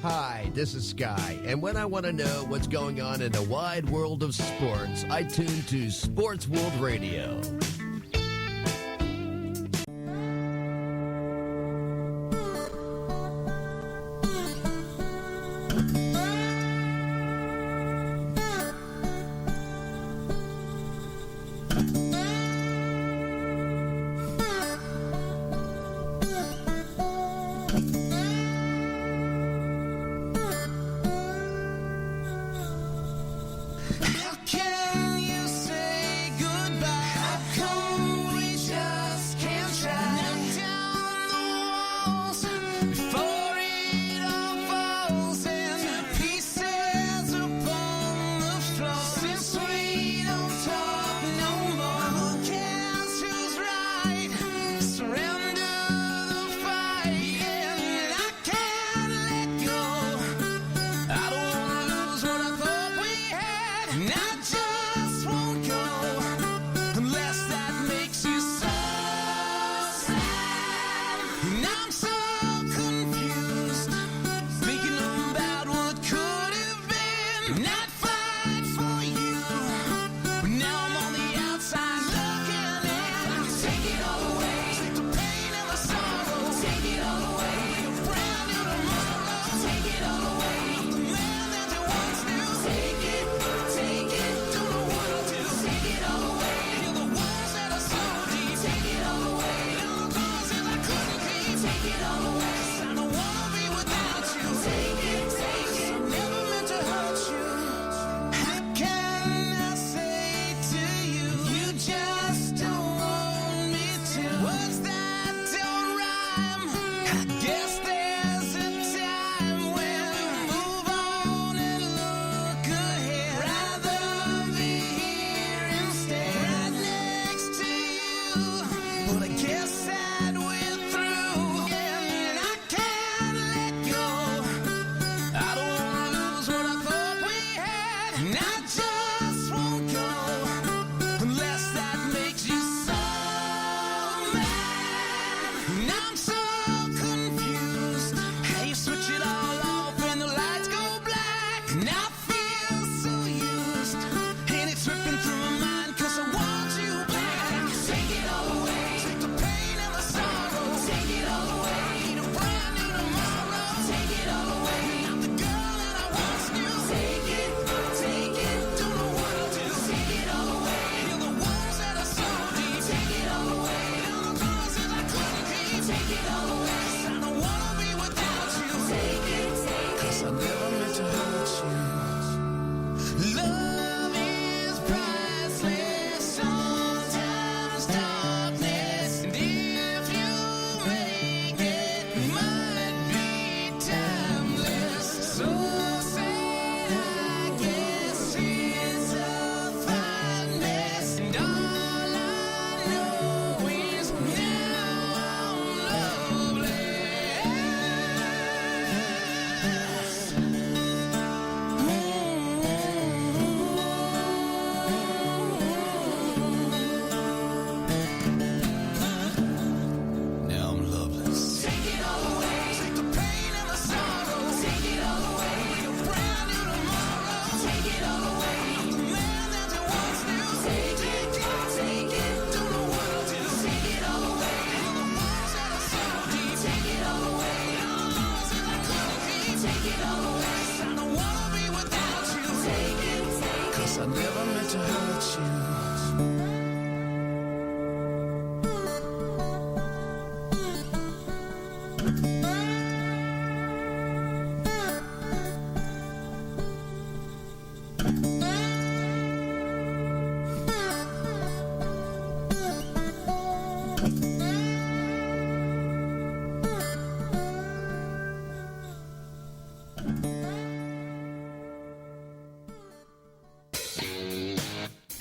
Hi, this is Sky, and when I want to know what's going on in the wide world of sports, I tune to Sports World Radio.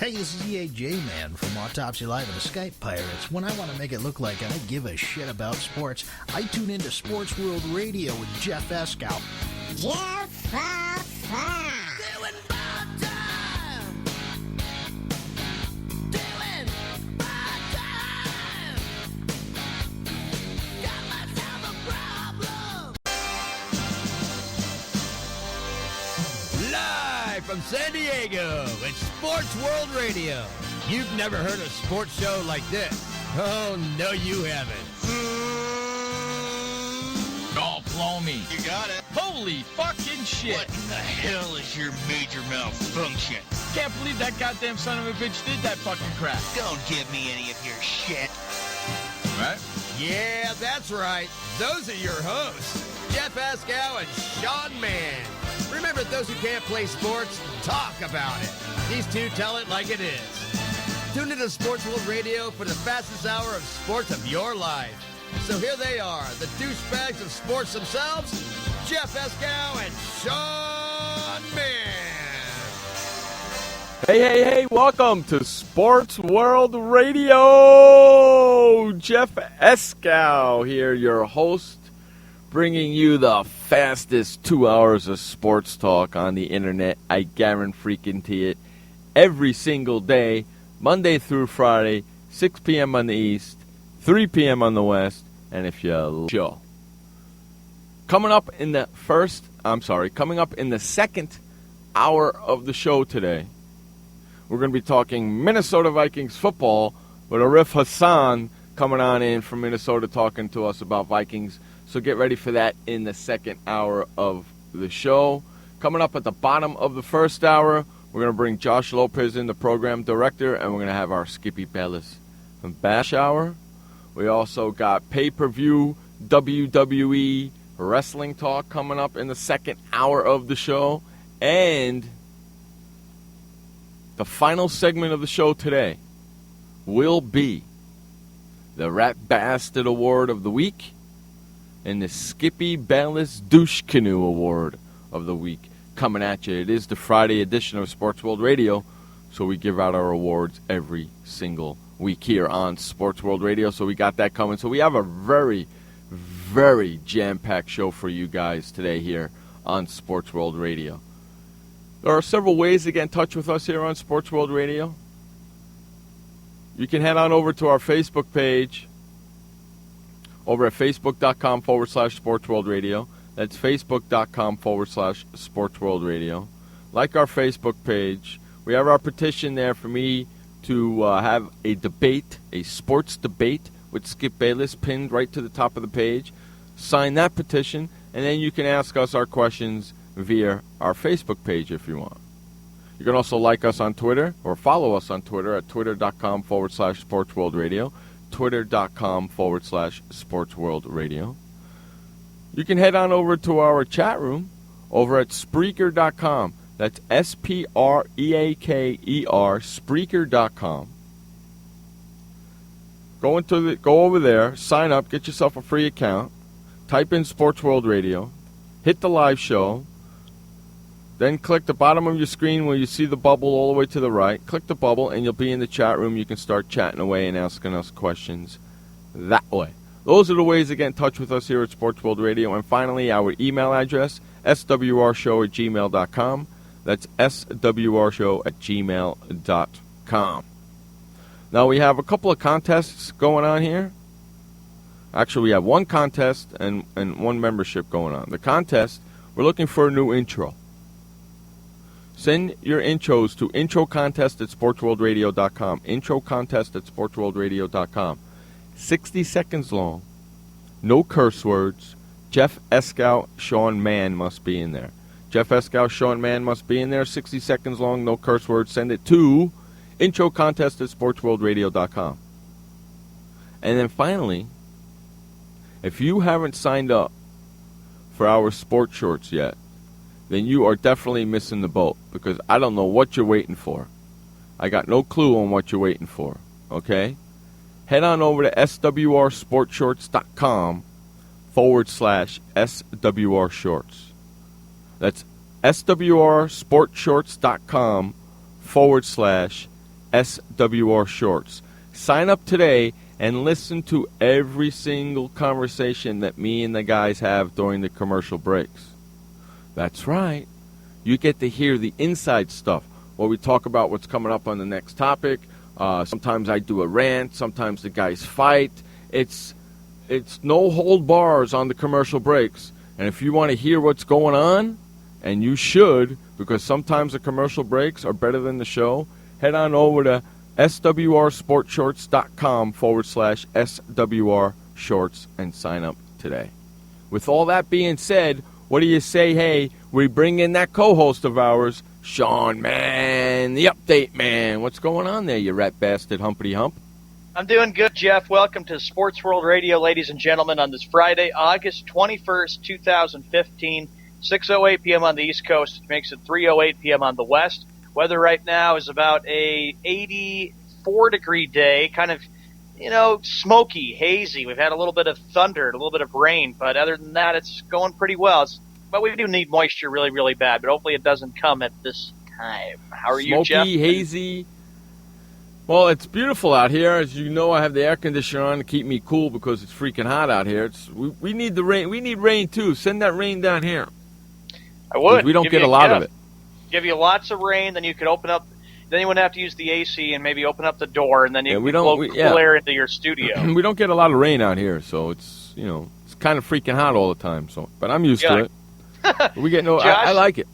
Hey, this is EAJ Man from Autopsy Live and the Skype Pirates. When I want to make it look like I give a shit about sports, I tune into Sports World Radio with Jeff Eskow. Jeff Doing bad time. Doing bad time. Got myself a problem. from San Diego. It's Sports World Radio. You've never heard a sports show like this. Oh, no, you haven't. Oh, blow me. You got it. Holy fucking shit. What in the hell is your major malfunction? Can't believe that goddamn son of a bitch did that fucking crap. Don't give me any of your shit. Right? Yeah, that's right. Those are your hosts, Jeff Escow and Sean Mann. Remember, those who can't play sports, talk about it. These two tell it like it is. Tune into Sports World Radio for the fastest hour of sports of your life. So here they are, the douchebags of sports themselves, Jeff Escow and Sean Mann. Hey, welcome to Sports World Radio. Jeff Escow here, your host, bringing you the fastest 2 hours of sports talk on the internet. I guarantee it every single day, Monday through Friday, 6 p.m. on the East, 3 p.m. on the West, and if you show. Coming up in the second hour of the show today, we're going to be talking Minnesota Vikings football with Arif Hassan coming on in from Minnesota talking to us about Vikings. So get ready for that in the second hour of the show. Coming up at the bottom of the first hour, we're going to bring Josh Lopez in, the program director, and we're going to have our Skippy Bayless from Bash Hour. We also got pay-per-view WWE wrestling talk coming up in the second hour of the show. And the final segment of the show today will be the Rat Bastard Award of the Week and the Skippy Bayless Douche Canoe Award of the Week coming at you. It is the Friday edition of Sports World Radio, so we give out our awards every single week here on Sports World Radio. So we got that coming. So we have a very, very jam-packed show for you guys today here on Sports World Radio. There are several ways to get in touch with us here on Sports World Radio. You can head on over to our Facebook page over at facebook.com/SportsWorldRadio. That's facebook.com/SportsWorldRadio. Like our Facebook page, we have our petition there for me to have a debate, a sports debate with Skip Bayless pinned right to the top of the page. Sign that petition, and then you can ask us our questions via our Facebook page if you want. You can also like us on Twitter or follow us on Twitter at twitter.com/SportsWorldRadio, twitter.com/SportsWorldRadio. You can head on over to our chat room over at Spreaker.com. That's Spreaker, Spreaker.com. Go over there, sign up, get yourself a free account, type in Sports World Radio, hit the live show, then click the bottom of your screen where you see the bubble all the way to the right. Click the bubble, and you'll be in the chat room. You can start chatting away and asking us questions that way. Those are the ways to get in touch with us here at Sports World Radio. And finally, our email address, swrshow@gmail.com. That's swrshow@gmail.com. Now, we have a couple of contests going on here. Actually, we have one contest and one membership going on. The contest, we're looking for a new intro. Send your intros to introcontest@sportsworldradio.com. Introcontest@sportsworldradio.com. 60 seconds long. No curse words. Jeff Escow, Sean Mann must be in there. Jeff Escow, Sean Mann must be in there. 60 seconds long. No curse words. Send it to introcontest@sportsworldradio.com. And then finally, if you haven't signed up for our sports shorts yet, then you are definitely missing the boat, because I don't know what you're waiting for. I got no clue on what you're waiting for, okay? Head on over to swrsportshorts.com/SWR Shorts. That's swrsportshorts.com/SWR Shorts. Sign up today and listen to every single conversation that me and the guys have during the commercial breaks. That's right. You get to hear the inside stuff, where we talk about what's coming up on the next topic. Sometimes I do a rant. Sometimes the guys fight. It's no hold bars on the commercial breaks. And if you want to hear what's going on, and you should, because sometimes the commercial breaks are better than the show, head on over to swrsportshorts.com/SWR Shorts and sign up today. With all that being said, what do you say, hey, we bring in that co-host of ours, Sean, man, the update man. What's going on there, you rat bastard humpity hump? I'm doing good, Jeff. Welcome to Sports World Radio, ladies and gentlemen, on this Friday, August 21st, 2015, 6:08 p.m. on the East Coast, which makes it 3:08 p.m. on the West. Weather right now is about a 84-degree day, kind of, smoky, hazy. We've had a little bit of thunder, a little bit of rain, but other than that, it's going pretty well. But we do need moisture really, really bad, but hopefully it doesn't come at this time. How are you, Jeff? Smoky, hazy. Well, it's beautiful out here. As you know, I have the air conditioner on to keep me cool because it's freaking hot out here. We need the rain. We need rain, too. Send that rain down here. I would. We don't get a lot of it. Give you lots of rain, then you could open up. Then you wouldn't have to use the AC and maybe open up the door, and then you can blow cool air into your studio. We don't get a lot of rain out here, so it's it's kind of freaking hot all the time. So, but I'm used to it. We get no. I like it.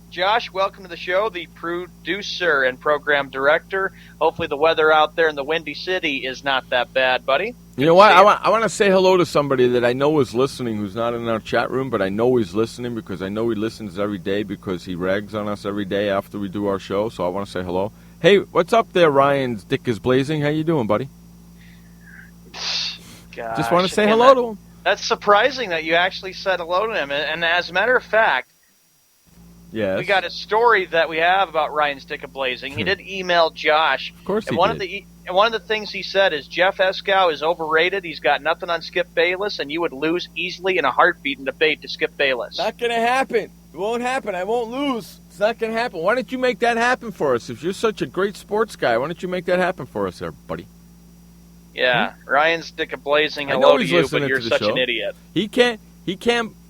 Josh, welcome to the show, the producer and program director. Hopefully, the weather out there in the Windy City is not that bad, buddy. You know what? I want to say hello to somebody that I know is listening, who's not in our chat room, but I know he's listening because I know he listens every day because he rags on us every day after we do our show. So I want to say hello. Hey, what's up there, Ryan's Dick is Blazing? How you doing, buddy? Gosh, just want to say hello to him. That's surprising that you actually said hello to him. And as a matter of fact, yes, we got a story that we have about Ryan's Dick of Blazing. He did email Josh. Of course he did. And one of the things he said is Jeff Eskow is overrated. He's got nothing on Skip Bayless, and you would lose easily in a heartbeat in debate to Skip Bayless. Not going to happen. It won't happen. I won't lose. It's not going to happen. Why don't you make that happen for us? If you're such a great sports guy, why don't you make that happen for us there, buddy? Yeah, Ryan's Dick of Blazing, hello to you, but you're such an idiot. He can't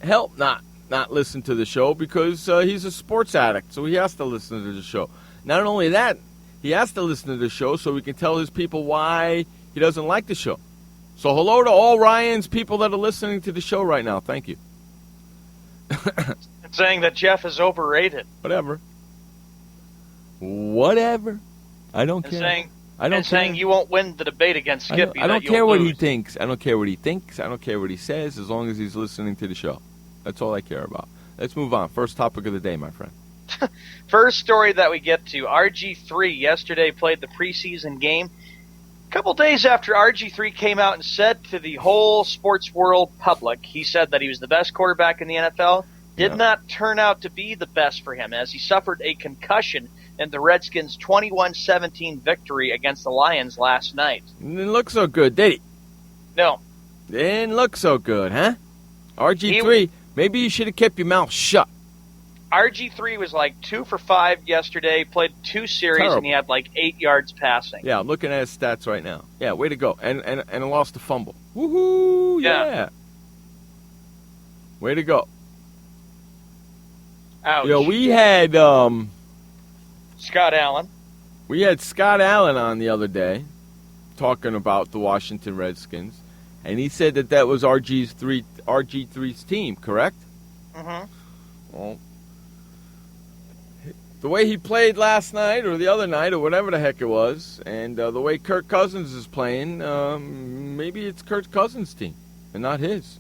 help not listen to the show because he's a sports addict, so he has to listen to the show. Not only that, he has to listen to the show so he can tell his people why he doesn't like the show. So hello to all Ryan's people that are listening to the show right now. Thank you. Saying that Jeff is overrated. Whatever. I don't care. Saying you won't win the debate against Skippy. I don't care what he thinks. I don't care what he thinks. I don't care what he says as long as he's listening to the show. That's all I care about. Let's move on. First topic of the day, my friend. First story that we get to, RG3 yesterday played the preseason game. A couple days after RG3 came out and said to the whole sports world public, he said that he was the best quarterback in the NFL, did not turn out to be the best for him as he suffered a concussion in the Redskins' 21-17 victory against the Lions last night. Didn't look so good, did he? No. Didn't look so good, huh? RG3, maybe you should have kept your mouth shut. RG3 was like 2 for 5 yesterday, played 2 series, Terrible. and he had like 8 yards passing. Yeah, I'm looking at his stats right now. Yeah, way to go. And lost a fumble. Woohoo! Yeah. Way to go. Ouch. We had Scott Allen. We had Scott Allen on the other day talking about the Washington Redskins, and he said that was RG3's team, correct? Mm-hmm. Well, the way he played last night or the other night or whatever the heck it was, and the way Kirk Cousins is playing, maybe it's Kirk Cousins' team and not his.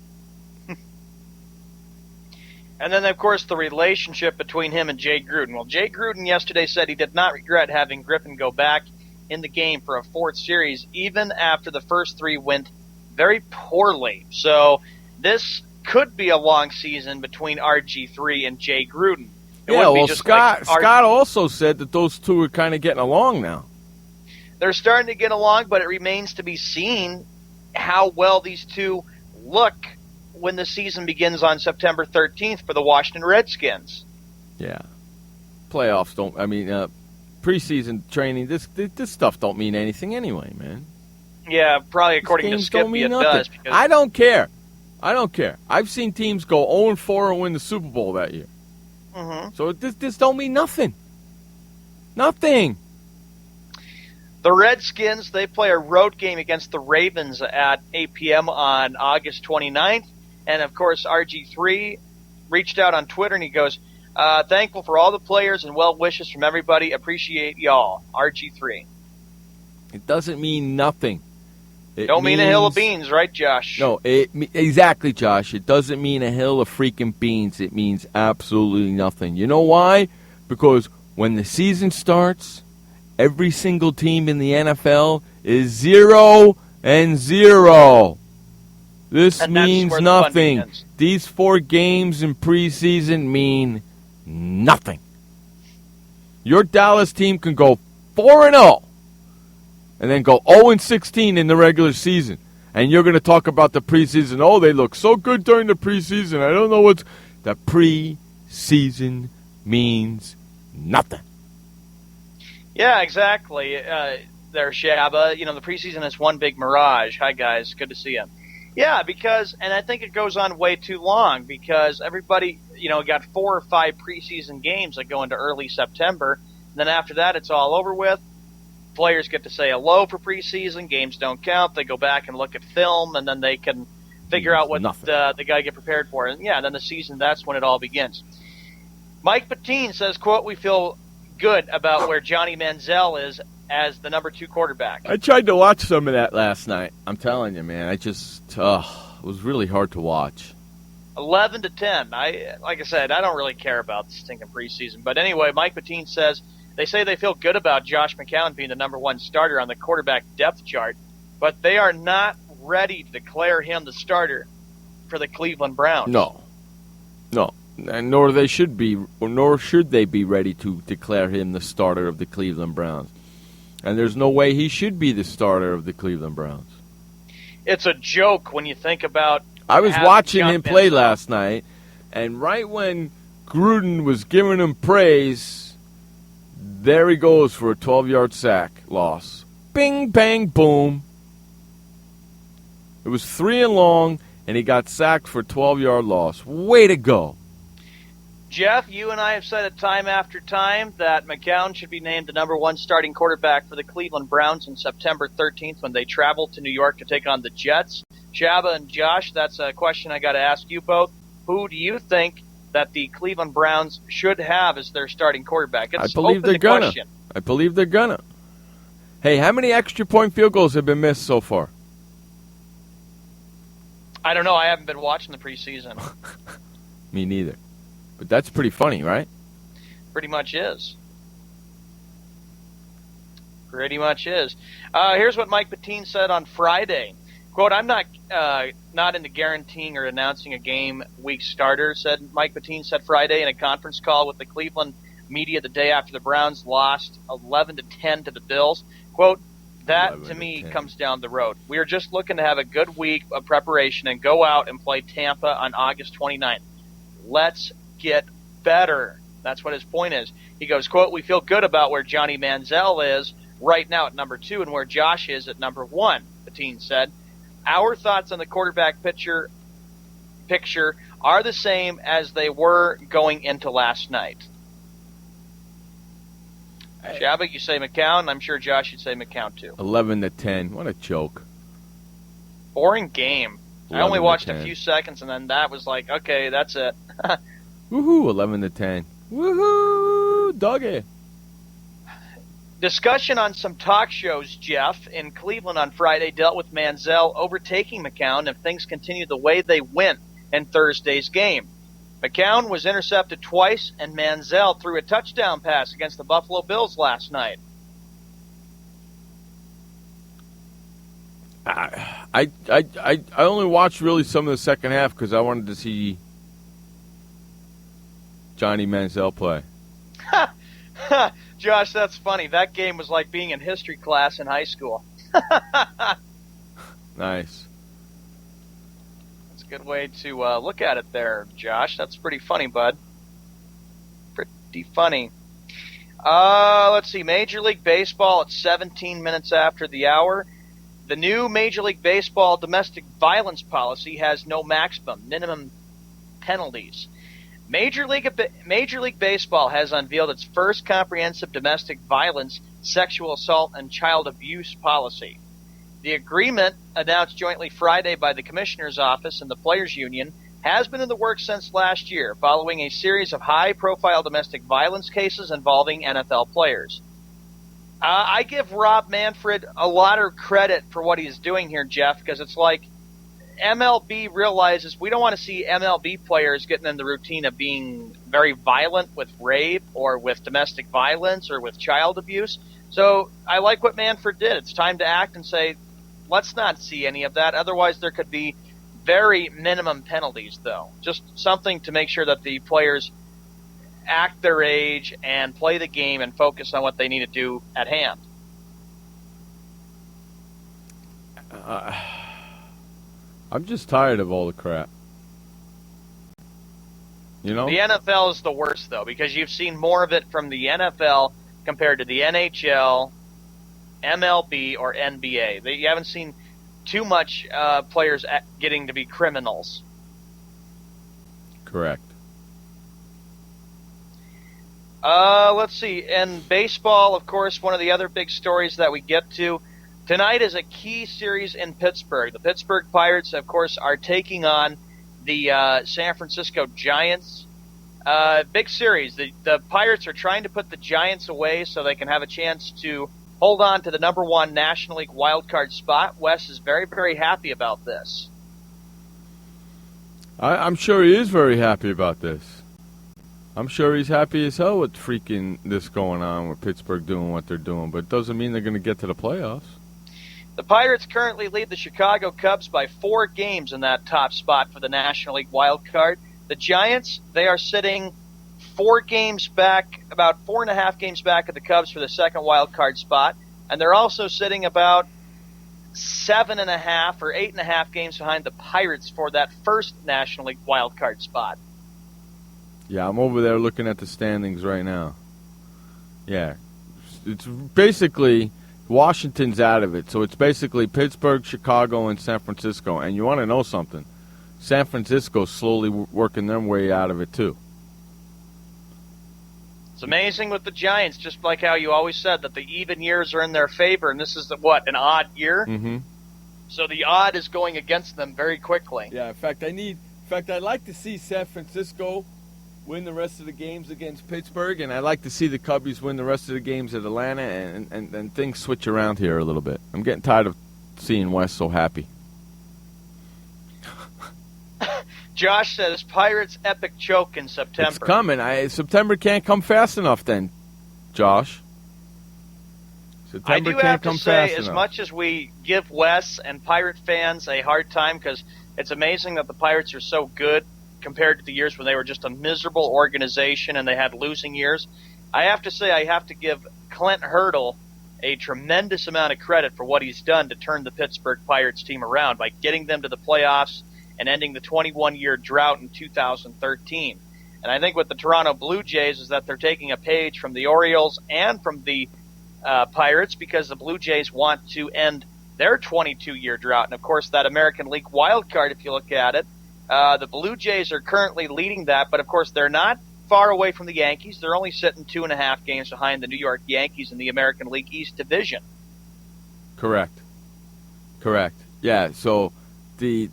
And then, of course, the relationship between him and Jay Gruden. Well, Jay Gruden yesterday said he did not regret having Griffin go back in the game for a 4th series, even after the first 3 went very poorly. So this could be a long season between RG3 and Jay Gruden. Scott also said that those two are kind of getting along now. They're starting to get along, but it remains to be seen how well these two look when the season begins on September 13th for the Washington Redskins. Yeah. Playoffs preseason training, this stuff don't mean anything anyway, man. Yeah, probably according to Skippy it does. Because I don't care. I've seen teams go 0-4 and win the Super Bowl that year. Mm-hmm. So this don't mean nothing. Nothing. The Redskins, they play a road game against the Ravens at 8 p.m. on August 29th. And, of course, RG3 reached out on Twitter, and he goes, Thankful for all the players and well wishes from everybody. Appreciate y'all. RG3. It doesn't mean nothing. Don't mean a hill of beans, right, Josh? No, exactly, Josh. It doesn't mean a hill of freaking beans. It means absolutely nothing. You know why? Because when the season starts, every single team in the NFL is 0-0. This means nothing. These 4 games in preseason mean nothing. Your Dallas team can go 4-0 and then go 0-16 in the regular season. And you're going to talk about the preseason. Oh, they look so good during the preseason. I don't know what's... The preseason means nothing. Yeah, exactly. There, Shabba. The preseason is one big mirage. Hi, guys. Good to see you. Yeah, and I think it goes on way too long because everybody, got 4 or 5 preseason games that go into early September. And then after that, it's all over with. Players get to say hello for preseason. Games don't count. They go back and look at film, and then they can figure out what they got to get prepared for. And, then the season, that's when it all begins. Mike Patine says, quote, "We feel good about where Johnny Manziel is as the number 2 quarterback." I tried to watch some of that last night. I'm telling you, man. It was really hard to watch. 11-10. Like I said, I don't really care about the stinking preseason. But anyway, Mike Patine says, they say they feel good about Josh McCown being the number 1 starter on the quarterback depth chart, but they are not ready to declare him the starter for the Cleveland Browns. No. And nor should they be ready to declare him the starter of the Cleveland Browns. And there's no way he should be the starter of the Cleveland Browns. It's a joke when you think about... I was watching him play last night, and right when Gruden was giving him praise, there he goes for a 12-yard sack loss. Bing, bang, boom. It was 3 and long, and he got sacked for a 12-yard loss. Way to go. Jeff, you and I have said it time after time that McCown should be named the number 1 starting quarterback for the Cleveland Browns on September 13th when they travel to New York to take on the Jets. Shabba and Josh, that's a question I got to ask you both. Who do you think that the Cleveland Browns should have as their starting quarterback? I believe they're gonna. I believe they're gonna. Hey, how many extra point field goals have been missed so far? I don't know. I haven't been watching the preseason. Me neither. But that's pretty funny, right? Pretty much is. Here's what Mike Patine said on Friday. Quote, "I'm not into guaranteeing or announcing a game week starter," said Mike Patine said Friday in a conference call with the Cleveland media the day after the Browns lost 11-10 to the Bills. Quote, "That, to me, comes down the road. We are just looking to have a good week of preparation and go out and play Tampa on August 29th. Let's get better." That's what his point is. He goes, quote, "We feel good about where Johnny Manziel is right now at number 2 and where Josh is at number 1, Patine said. Our thoughts on the quarterback picture are the same as they were going into last night." Shabba, you say McCown. I'm sure Josh should say McCown too. 11-10. What a joke. Boring game. I only watched a few seconds, and then that was like, okay, that's it. Woohoo, 11-10. Woohoo, doggy. Discussion on some talk shows, Jeff, in Cleveland on Friday dealt with Manziel overtaking McCown if things continue the way they went in Thursday's game. McCown was intercepted twice, and Manziel threw a touchdown pass against the Buffalo Bills last night. I only watched really some of the second half because I wanted to see Johnny Manziel play. Josh, that's funny. That game was like being in history class in high school. Nice. That's a good way to look at it there, Josh. That's pretty funny, bud. Pretty funny. Let's see. Major League Baseball at 17 minutes after the hour. The new Major League Baseball domestic violence policy has no minimum penalties. Major League Baseball has unveiled its first comprehensive domestic violence, sexual assault, and child abuse policy. The agreement, announced jointly Friday by the Commissioner's Office and the Players Union, has been in the works since last year, following a series of high-profile domestic violence cases involving NFL players. I give Rob Manfred a lot of credit for what he's doing here, Jeff, because it's like MLB realizes we don't want to see MLB players getting in the routine of being very violent with rape or with domestic violence or with child abuse. So I like what Manfred did. It's time to act and say, let's not see any of that. Otherwise, there could be very minimum penalties, though. Just something to make sure that the players act their age and play the game and focus on what they need to do at hand. I'm just tired of all the crap. You know? The NFL is the worst, though, because you've seen more of it from the NFL compared to the NHL, MLB, or NBA. You haven't seen too much players getting to be criminals. Correct. Let's see. In baseball, of course, one of the other big stories that we get to tonight is a key series in Pittsburgh. The Pittsburgh Pirates, of course, are taking on the San Francisco Giants. Big series. The Pirates are trying to put the Giants away so they can have a chance to hold on to the number one National League wildcard spot. Wes is very, very happy about this. I'm sure he is very happy about this. I'm sure he's happy as hell with freaking this going on with Pittsburgh doing what they're doing, but it doesn't mean they're going to get to the playoffs. The Pirates currently lead the Chicago Cubs by 4 games in that top spot for the National League wild card. The Giants, they are sitting 4 games back, about 4.5 games back of the Cubs for the second wild card spot, and they're also sitting about 7.5 or 8.5 games behind the Pirates for that first National League wild card spot. Yeah, I'm over there looking at the standings right now. Yeah. It's basically Washington's out of it. So it's basically Pittsburgh, Chicago, and San Francisco. And you want to know something? San Francisco's slowly working their way out of it, too. It's amazing with the Giants, just like how you always said that the even years are in their favor, and this is, an odd year? Mm-hmm. So the odd is going against them very quickly. Yeah, in fact, I'd like to see San Francisco win the rest of the games against Pittsburgh, and I'd like to see the Cubbies win the rest of the games at Atlanta, and things switch around here a little bit. I'm getting tired of seeing Wes so happy. Josh says Pirates epic choke in September. It's coming. September can't come fast enough then, Josh. I do have to say, as much as we give Wes and Pirate fans a hard time, because it's amazing that the Pirates are so good compared to the years when they were just a miserable organization and they had losing years, I have to say I have to give Clint Hurdle a tremendous amount of credit for what he's done to turn the Pittsburgh Pirates team around by getting them to the playoffs and ending the 21-year drought in 2013. And I think with the Toronto Blue Jays is that they're taking a page from the Orioles and from the Pirates, because the Blue Jays want to end their 22-year drought. And, of course, that American League wild card, if you look at it, the Blue Jays are currently leading that, but, of course, they're not far away from the Yankees. They're only sitting 2.5 games behind the New York Yankees in the American League East Division. Correct. Yeah, so the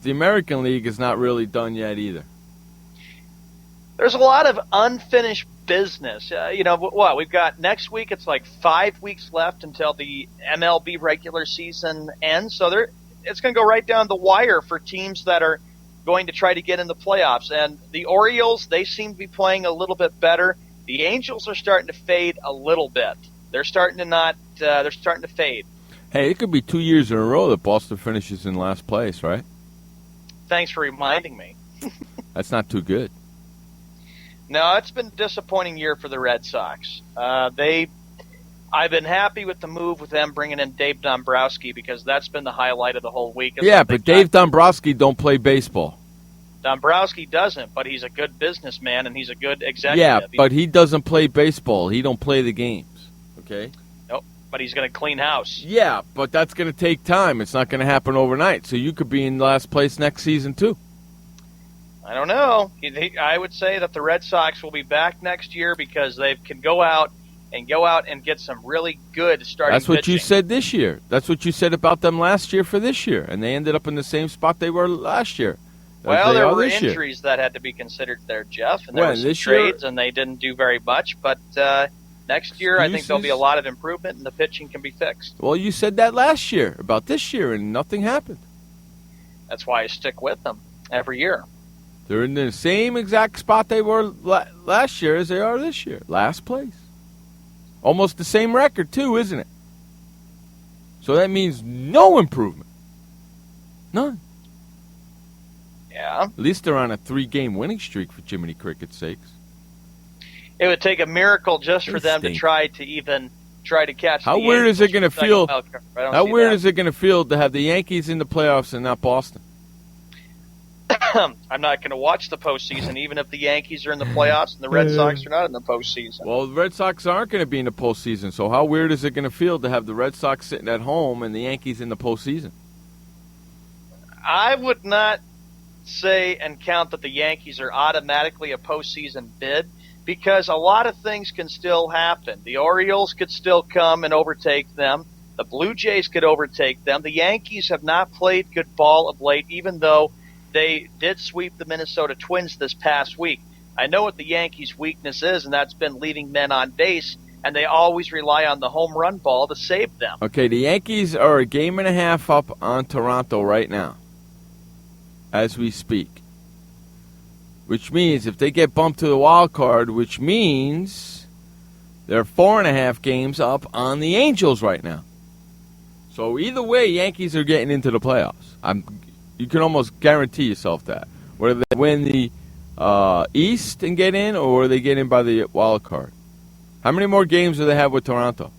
American League is not really done yet either. There's a lot of unfinished business. We've got next week, it's like 5 weeks left until the MLB regular season ends. So it's going to go right down the wire for teams that are going to try to get in the playoffs. And the Orioles, they seem to be playing a little bit better. The Angels are starting to fade a little bit. They're starting to fade. Hey, it could be 2 years in a row that Boston finishes in last place, right? Thanks for reminding me. That's not too good. No, it's been a disappointing year for the Red Sox. I've been happy with the move with them bringing in Dave Dombrowski, because that's been the highlight of the whole week. Yeah, but Dave Dombrowski don't play baseball. Dombrowski doesn't, but he's a good businessman and he's a good executive. Yeah, but he doesn't play baseball. He don't play the games, okay? Nope, but he's going to clean house. Yeah, but that's going to take time. It's not going to happen overnight. So you could be in last place next season, too. I don't know. I would say that the Red Sox will be back next year because they can go out and get some really good starting That's what pitching. You said this year. That's what you said about them last year for this year, and they ended up in the same spot they were last year. Well, there were this year. injuries that had to be considered there, Jeff, and there When, were some this year? trades, and they didn't do very much. But next year, I think there'll be a lot of improvement, and the pitching can be fixed. Well, you said that last year about this year, and nothing happened. That's why I stick with them every year. They're in the same exact spot they were last year as they are this year. Last place. Almost the same record, too, isn't it? So that means no improvement. None. Yeah. At least they're on a 3-game winning streak, for Jiminy Cricket's sakes. It would take a miracle just for They them stink. to try to catch How the weird is it Angels going to for second feel? wild card. I don't How see weird that. is it going to feel to have the Yankees in the playoffs and not Boston? I'm not going to watch the postseason, even if the Yankees are in the playoffs and the Red Sox are not in the postseason. Well, the Red Sox aren't going to be in the postseason, so how weird is it going to feel to have the Red Sox sitting at home and the Yankees in the postseason? I would not say and count that the Yankees are automatically a postseason bid because a lot of things can still happen. The Orioles could still come and overtake them. The Blue Jays could overtake them. The Yankees have not played good ball of late, even though they did sweep the Minnesota Twins this past week. I know what the Yankees' weakness is, and that's been leaving men on base, and they always rely on the home run ball to save them. Okay, the Yankees are a game and a half up on Toronto right now, as we speak. Which means if they get bumped to the wild card, which means they're 4.5 games up on the Angels right now. So either way, Yankees are getting into the playoffs. You can almost guarantee yourself that. Whether they win the East and get in, or they get in by the wild card. How many more games do they have with Toronto?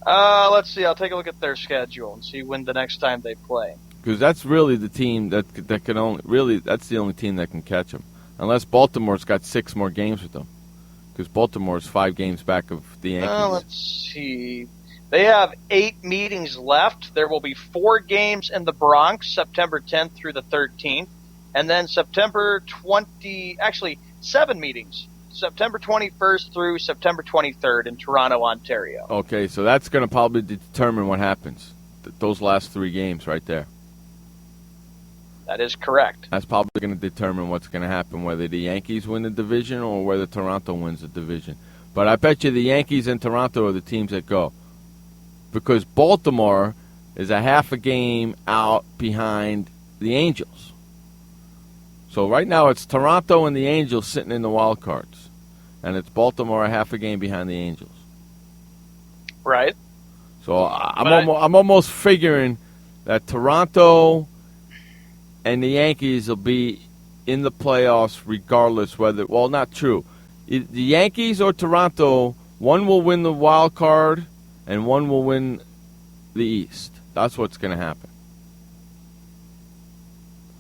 Let's see. I'll take a look at their schedule and see when the next time they play. Because that's really the team that can only that's the only team that can catch them, unless Baltimore's got 6 more games with them. Because Baltimore's 5 games back of the Yankees. Let's see. They have 8 meetings left. There will be 4 games in the Bronx, September 10th through the 13th, and then September 7 meetings, September 21st through September 23rd in Toronto, Ontario. Okay, so that's going to probably determine what happens. Those last 3 games right there. That is correct. That's probably going to determine what's going to happen, whether the Yankees win the division or whether Toronto wins the division. But I bet you the Yankees and Toronto are the teams that go. Because Baltimore is a half a game out behind the Angels. So right now it's Toronto and the Angels sitting in the wild cards. And it's Baltimore a half a game behind the Angels. Right. So I'm almost figuring that Toronto and the Yankees will be in the playoffs regardless whether, well, not true. The Yankees or Toronto, one will win the wild card and one will win the East. That's what's going to happen.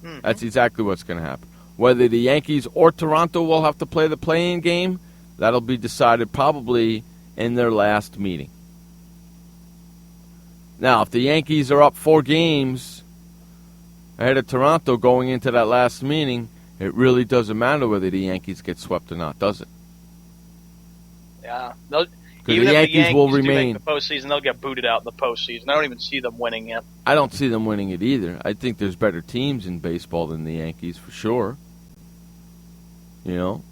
Mm-hmm. That's exactly what's going to happen. Whether the Yankees or Toronto will have to play the play-in game, that'll be decided probably in their last meeting. Now, if the Yankees are up 4 games ahead of Toronto going into that last meeting, it really doesn't matter whether the Yankees get swept or not, does it? Yeah. Because the Yankees will do remain. make the postseason, they'll get booted out in the postseason. I don't even see them winning it. I don't see them winning it either. I think there's better teams in baseball than the Yankees for sure. You know?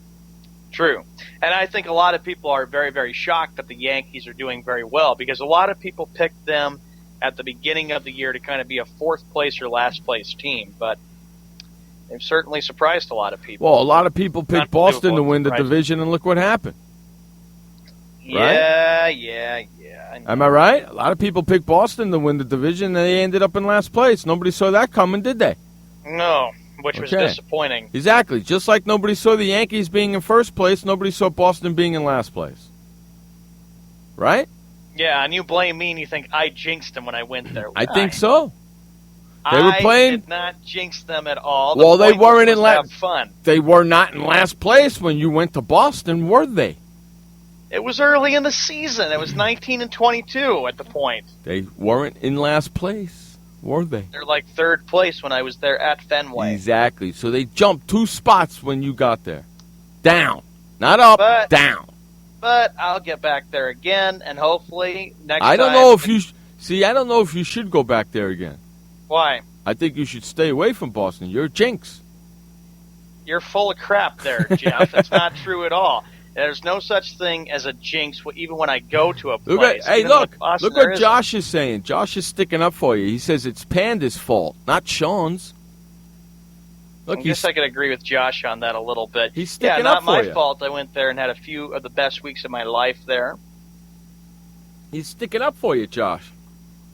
True. And I think a lot of people are very, very shocked that the Yankees are doing very well because a lot of people picked them at the beginning of the year to kind of be a 4th place or last place team, but they've certainly surprised a lot of people. Well, a lot of people picked Boston to win the division, and look what happened. Yeah. Am I right? A lot of people picked Boston to win the division, and they ended up in last place. Nobody saw that coming, did they? No, which was disappointing. Exactly. Just like nobody saw the Yankees being in first place, nobody saw Boston being in last place. Right? Yeah, and you blame me and you think I jinxed them when I went there. I think so. They were playing. I did not jinx them at all. Well, they weren't in last. Fun. They were not in last place when you went to Boston, were they? It was early in the season. It was 19-22 at the point. They weren't in last place, were they? They're like 3rd place when I was there at Fenway. Exactly. So they jumped 2 spots when you got there. Down. Not up, down. But I'll get back there again, and hopefully next time... I don't know if you... See, I don't know if you should go back there again. Why? I think you should stay away from Boston. You're a jinx. You're full of crap there, Jeff. That's not true at all. There's no such thing as a jinx even when I go to a place. Look what Josh is saying. Josh is sticking up for you. He says it's Panda's fault, not Sean's. Look, I guess I could agree with Josh on that a little bit. He's sticking up for you. Not my fault. I went there and had a few of the best weeks of my life there. He's sticking up for you, Josh.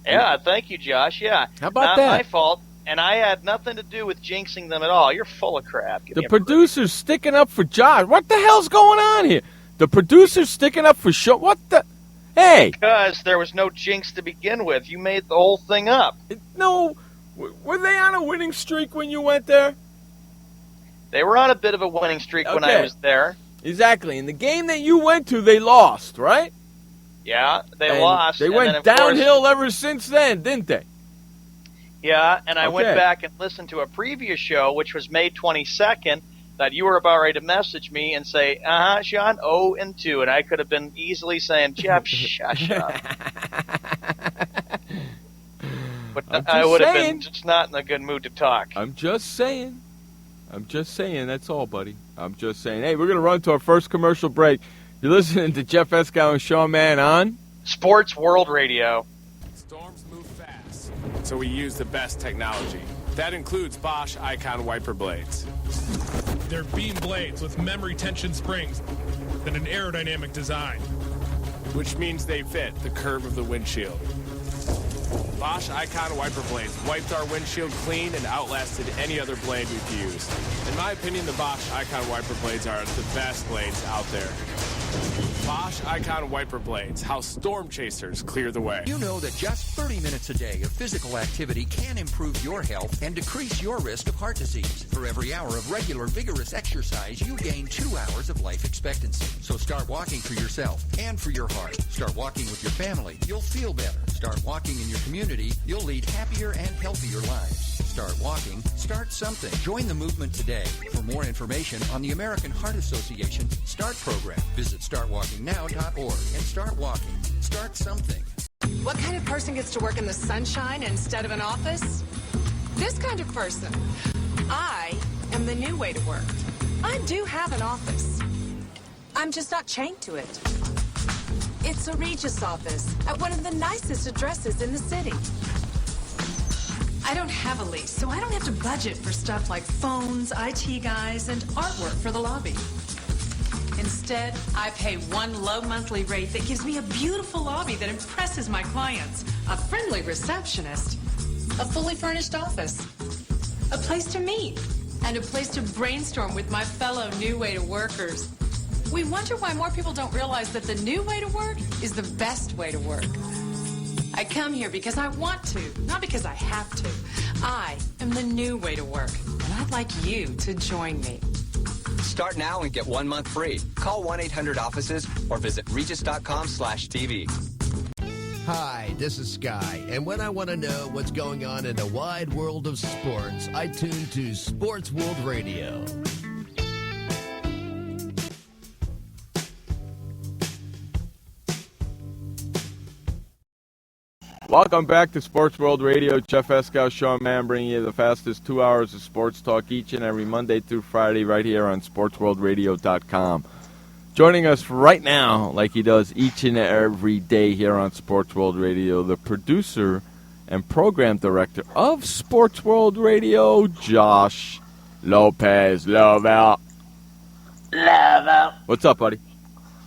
Yeah, thank you, Josh. Yeah. How about that? that? Not my fault, and I had nothing to do with jinxing them at all. You're full of crap. The producer's sticking up for Josh. What the hell's going on here? The producer's sticking up for Sean. What the? Hey! Because there was no jinx to begin with. You made the whole thing up. No. Were they on a winning streak when you went there? They were on a bit of a winning streak when I was there. Exactly. In the game that you went to, they lost, right? Yeah, they lost. They went downhill ever since then, didn't they? Yeah, and I went back and listened to a previous show, which was May 22nd, that you were about ready to message me and say, Sean, 0-2, and I could have been easily saying, Jeff, shush up. But I would have been just not in a good mood to talk. I'm just saying. That's all, buddy. I'm just saying. Hey, we're going to run to our first commercial break. You're listening to Jeff Eskow and Sean Mann on Sports World Radio. Storms move fast, so we use the best technology. That includes Bosch Icon wiper blades. They're beam blades with memory tension springs and an aerodynamic design, which means they fit the curve of the windshield. Bosch Icon wiper blades wiped our windshield clean and outlasted any other blade we've used. In my opinion, the Bosch Icon wiper blades are the best blades out there. Bosch Icon wiper blades, how storm chasers clear the way. You know that just 30 minutes a day of physical activity can improve your health and decrease your risk of heart disease. For every hour of regular, vigorous exercise, you gain 2 hours of life expectancy. So start walking for yourself and for your heart. Start walking with your family. You'll feel better. Start walking in your community. You'll lead happier and healthier lives. Start walking. Start something. Join the movement today. For more information on the American Heart Association START program, visit startwalkingnow.org and start walking. Start something. What kind of person gets to work in the sunshine instead of an office? This kind of person. I am the new way to work. I do have an office. I'm just not chained to it. It's a Regis office at one of the nicest addresses in the city. I don't have a lease, so I don't have to budget for stuff like phones, IT guys, and artwork for the lobby. Instead, I pay one low monthly rate that gives me a beautiful lobby that impresses my clients, a friendly receptionist, a fully furnished office, a place to meet, and a place to brainstorm with my fellow new way to workers. We wonder why more people don't realize that the new way to work is the best way to work. I come here because I want to, not because I have to. I am the new way to work, and I'd like you to join me. Start now and get 1 month free. Call 1-800-OFFICES or visit regis.com/TV. Hi, this is Sky, and when I want to know what's going on in the wide world of sports, I tune to Sports World Radio. Welcome back to Sports World Radio. Jeff Eskow, Sean Mann, bringing you the fastest 2 hours of sports talk each and every Monday through Friday right here on SportsWorldRadio.com. Joining us right now, like he does each and every day here on Sports World Radio, the producer and program director of Sports World Radio, Josh Lopez. Love out. What's up, buddy?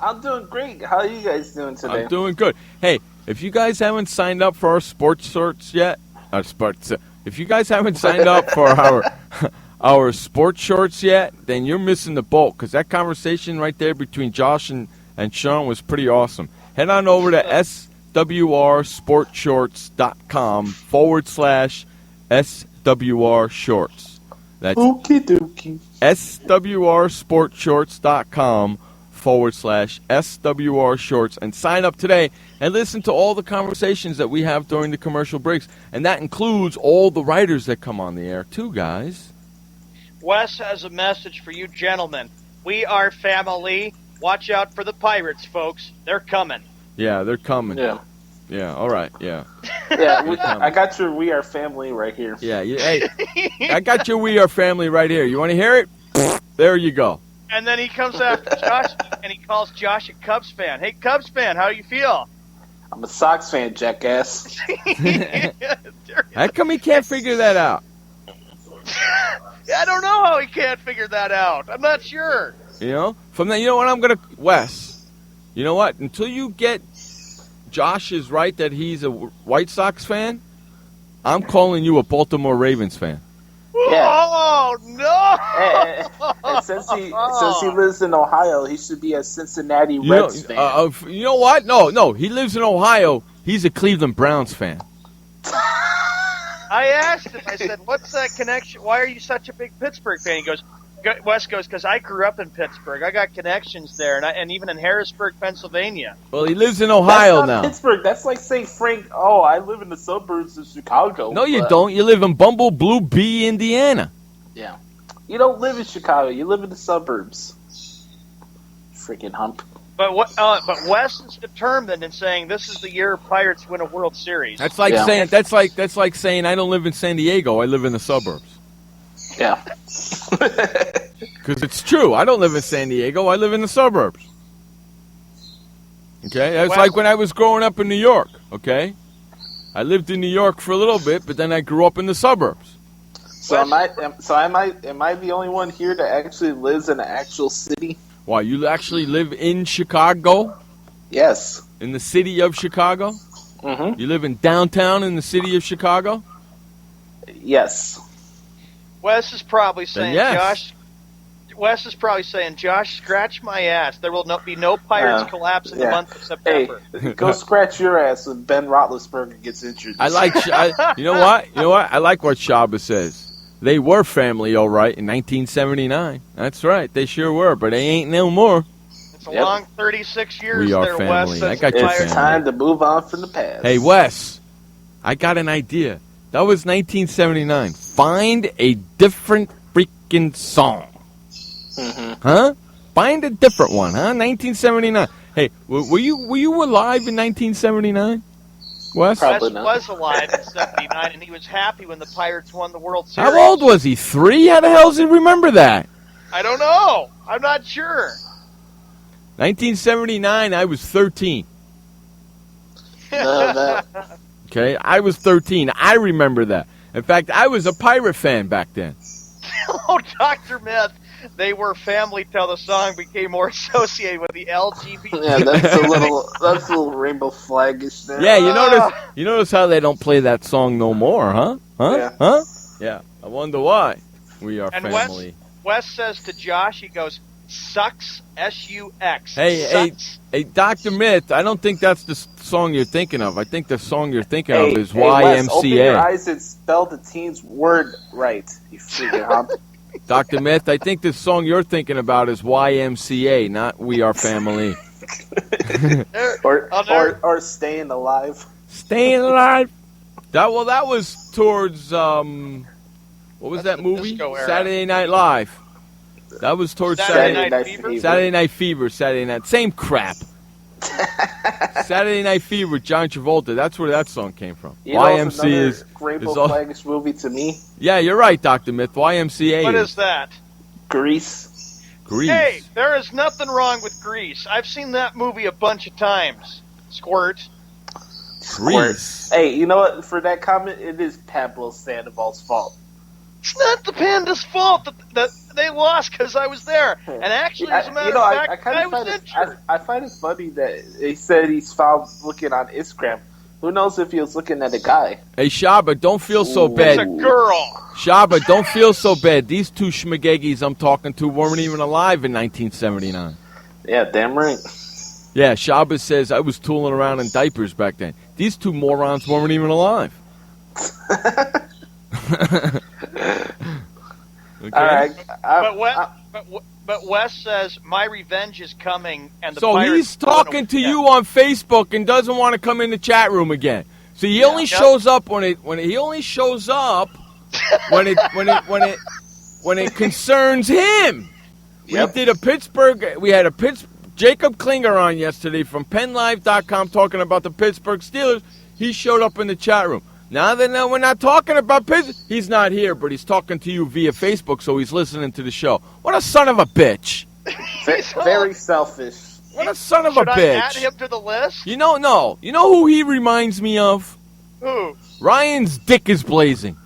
I'm doing great. How are you guys doing today? I'm doing good. Hey, if you guys haven't signed up for our sports shorts yet, if you guys haven't signed up for our sports shorts yet, then you're missing the boat, because that conversation right there between Josh and Sean was pretty awesome. Head on over to swrsportshorts.com/SWR shorts. That's okie dokie. swrsportshorts.com/SWR shorts, and sign up today and listen to all the conversations that we have during the commercial breaks. And that includes all the writers that come on the air too, guys. Wes has a message for you gentlemen. We are family. Watch out for the pirates, folks. They're coming. Yeah, they're coming. Yeah. Yeah, all right, yeah. Yeah, I got your We Are Family right here. Yeah, hey, I got your We Are Family right here. You want to hear it? There you go. And then he comes after Josh, and he calls Josh a Cubs fan. Hey, Cubs fan, how you feel? I'm a Sox fan, jackass. How come he can't figure that out? I don't know how he can't figure that out. I'm not sure. You know? From that, you know what I'm going to... Wes, you know what? Until you get... Josh is right that he's a White Sox fan, I'm calling you a Baltimore Ravens fan. Yeah. Oh, no! And since he lives in Ohio, he should be a Cincinnati Reds fan. You know what? No. He lives in Ohio. He's a Cleveland Browns fan. I asked him, I said, what's that connection? Why are you such a big Pittsburgh fan? He goes, Wes goes, because I grew up in Pittsburgh. I got connections there, and even in Harrisburg, Pennsylvania. Well, he lives in Ohio now. Pittsburgh. That's like saying, Frank, I live in the suburbs of Chicago. No, you don't. You live in Bumble Blue Bee, Indiana. Yeah. You don't live in Chicago. You live in the suburbs. Freaking hump. But Wes is determined in saying this is the year Pirates win a World Series. That's like saying that's like saying I don't live in San Diego. I live in the suburbs. Yeah. Because it's true. I don't live in San Diego. I live in the suburbs. Okay? That's like when I was growing up in New York. Okay? I lived in New York for a little bit, but then I grew up in the suburbs. So am I the only one here that actually lives in an actual city? Why, you actually live in Chicago? Yes. In the city of Chicago? Mm-hmm. You live in downtown in the city of Chicago? Yes. Wes is probably saying, yes. Josh, scratch my ass. There will be no Pirates collapse in the month of September. Hey, go scratch your ass when Ben Roethlisberger gets injured. You know what? I like what Shaba says. They were family, all right, in 1979. That's right. They sure were, but they ain't no more. It's a long 36 years we are there, family. Wes. I got your family. It's time to move on from the past. Hey, Wes, I got an idea. That was 1979. Find a different freaking song. Mm-hmm. Huh? Find a different one, huh? 1979. Hey, were you alive in 1979? Wes? Wes was alive in 79, and he was happy when the Pirates won the World Series. How old was he? 3? How the hell does he remember that? I don't know. I'm not sure. 1979, I was 13. No. Okay, I was 13. I remember that. In fact, I was a Pirate fan back then. Oh, Dr. Myth. They were family till the song became more associated with the LGBT. Yeah, that's a little rainbow flagish there. Yeah, you notice how they don't play that song no more, huh? Yeah. Huh? Yeah. I wonder why. We are and family. Wes says to Josh, he goes, sucks, S-U-X. Hey, Dr. Myth, I don't think that's the song you're thinking of. I think the song you're thinking of is YMCA. Wes, open your eyes and spell the team's word right, you freaking hump. Dr. Myth, I think the song you're thinking about is YMCA, not We Are Family. or Staying Alive. Staying Alive? That was towards, what was that movie? Saturday Night Live. That was towards Saturday Night Fever? Saturday Night Fever, Saturday Night. Same crap. Saturday Night Fever with John Travolta. That's where that song came from. YMCA is Rainbow Flagish movie to me. Yeah, you're right, Dr. Myth. YMCA. What is that? Grease. Hey, there is nothing wrong with Grease. I've seen that movie a bunch of times. Squirt. Grease. Hey, you know what? For that comment, it is Pablo Sandoval's fault. It's not the Panda's fault that they lost because I was there. And actually, as a matter of fact, I was injured. I find it funny that he said he's found looking on Instagram. Who knows if he was looking at a guy? Hey, Shaba, don't feel so bad. It's a girl. Shaba, don't feel so bad. These two schmagegis I'm talking to weren't even alive in 1979. Yeah, damn right. Yeah, Shaba says I was tooling around in diapers back then. These two morons weren't even alive. Okay. All right. But Wes says my revenge is coming, and the so Pirates he's talking to you on Facebook and doesn't want to come in the chat room again. So he only shows up when it concerns him. We had a Pittsburgh Jacob Klinger on yesterday from PennLive.com talking about the Pittsburgh Steelers. He showed up in the chat room. Now that we're not talking about Pittsburgh, he's not here, but he's talking to you via Facebook, so he's listening to the show. What a son of a bitch. Very selfish. What a son of a bitch. Should I add him to the list? No. You know who he reminds me of? Who? Ryan's dick is blazing.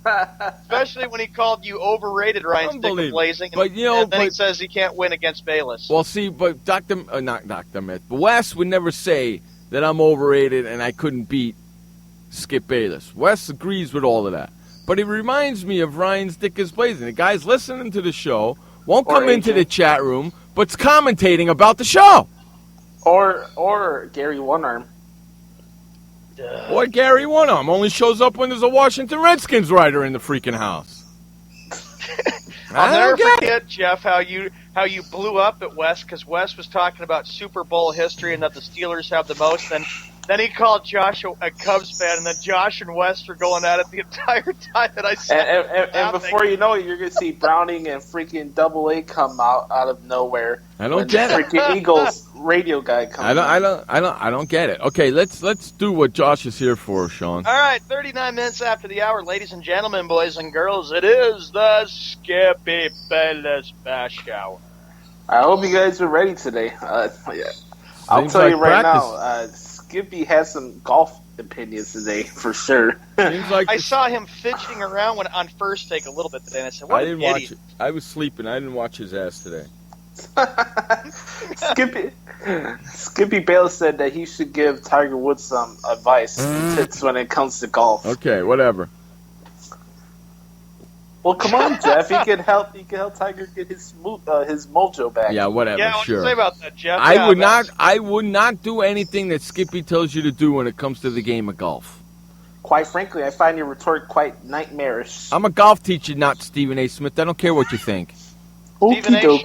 Especially when he called you overrated, Ryan's dick is blazing. But, and then he says he can't win against Bayless. Well, see, but not Dr. Myth, but Wes would never say that I'm overrated and I couldn't beat Skip Bayless. Wes agrees with all of that. But it reminds me of Ryan's dick is blazing. The guy's listening to the show, won't come into the chat room, but's commentating about the show. Or Gary One-Arm. Or Gary One-Arm only shows up when there's a Washington Redskins writer in the freaking house. I'll never forget, Jeff, how you blew up at Wes because Wes was talking about Super Bowl history and that the Steelers have the most. Then he called Josh a Cubs fan, and then Josh and Wes were going at it the entire time that I saw. And before you know it, you're gonna see Browning and freaking Double A come out of nowhere. I don't get it. Freaking Eagles radio guy comes. I don't get it. Okay, let's do what Josh is here for, Sean. All right, 39 minutes after the hour, ladies and gentlemen, boys and girls, it is the Skippy Bayless Bash Hour. I hope you guys are ready today. I'll tell you right now, Skippy has some golf opinions today for sure. I saw him fidgeting around on first take a little bit today, and I said, "What an idiot!" Watch it. I was sleeping. I didn't watch his ass today. Skippy Bayless said that he should give Tiger Woods some advice and tips when it comes to golf. Okay, whatever. Well, come on, Jeff. He can help Tiger get his mojo back. Yeah, whatever. Yeah, what sure. do you say about that, Jeff? I would not do anything that Skippy tells you to do when it comes to the game of golf. Quite frankly, I find your retort quite nightmarish. I'm a golf teacher, not Stephen A. Smith. I don't care what you think. Stephen A.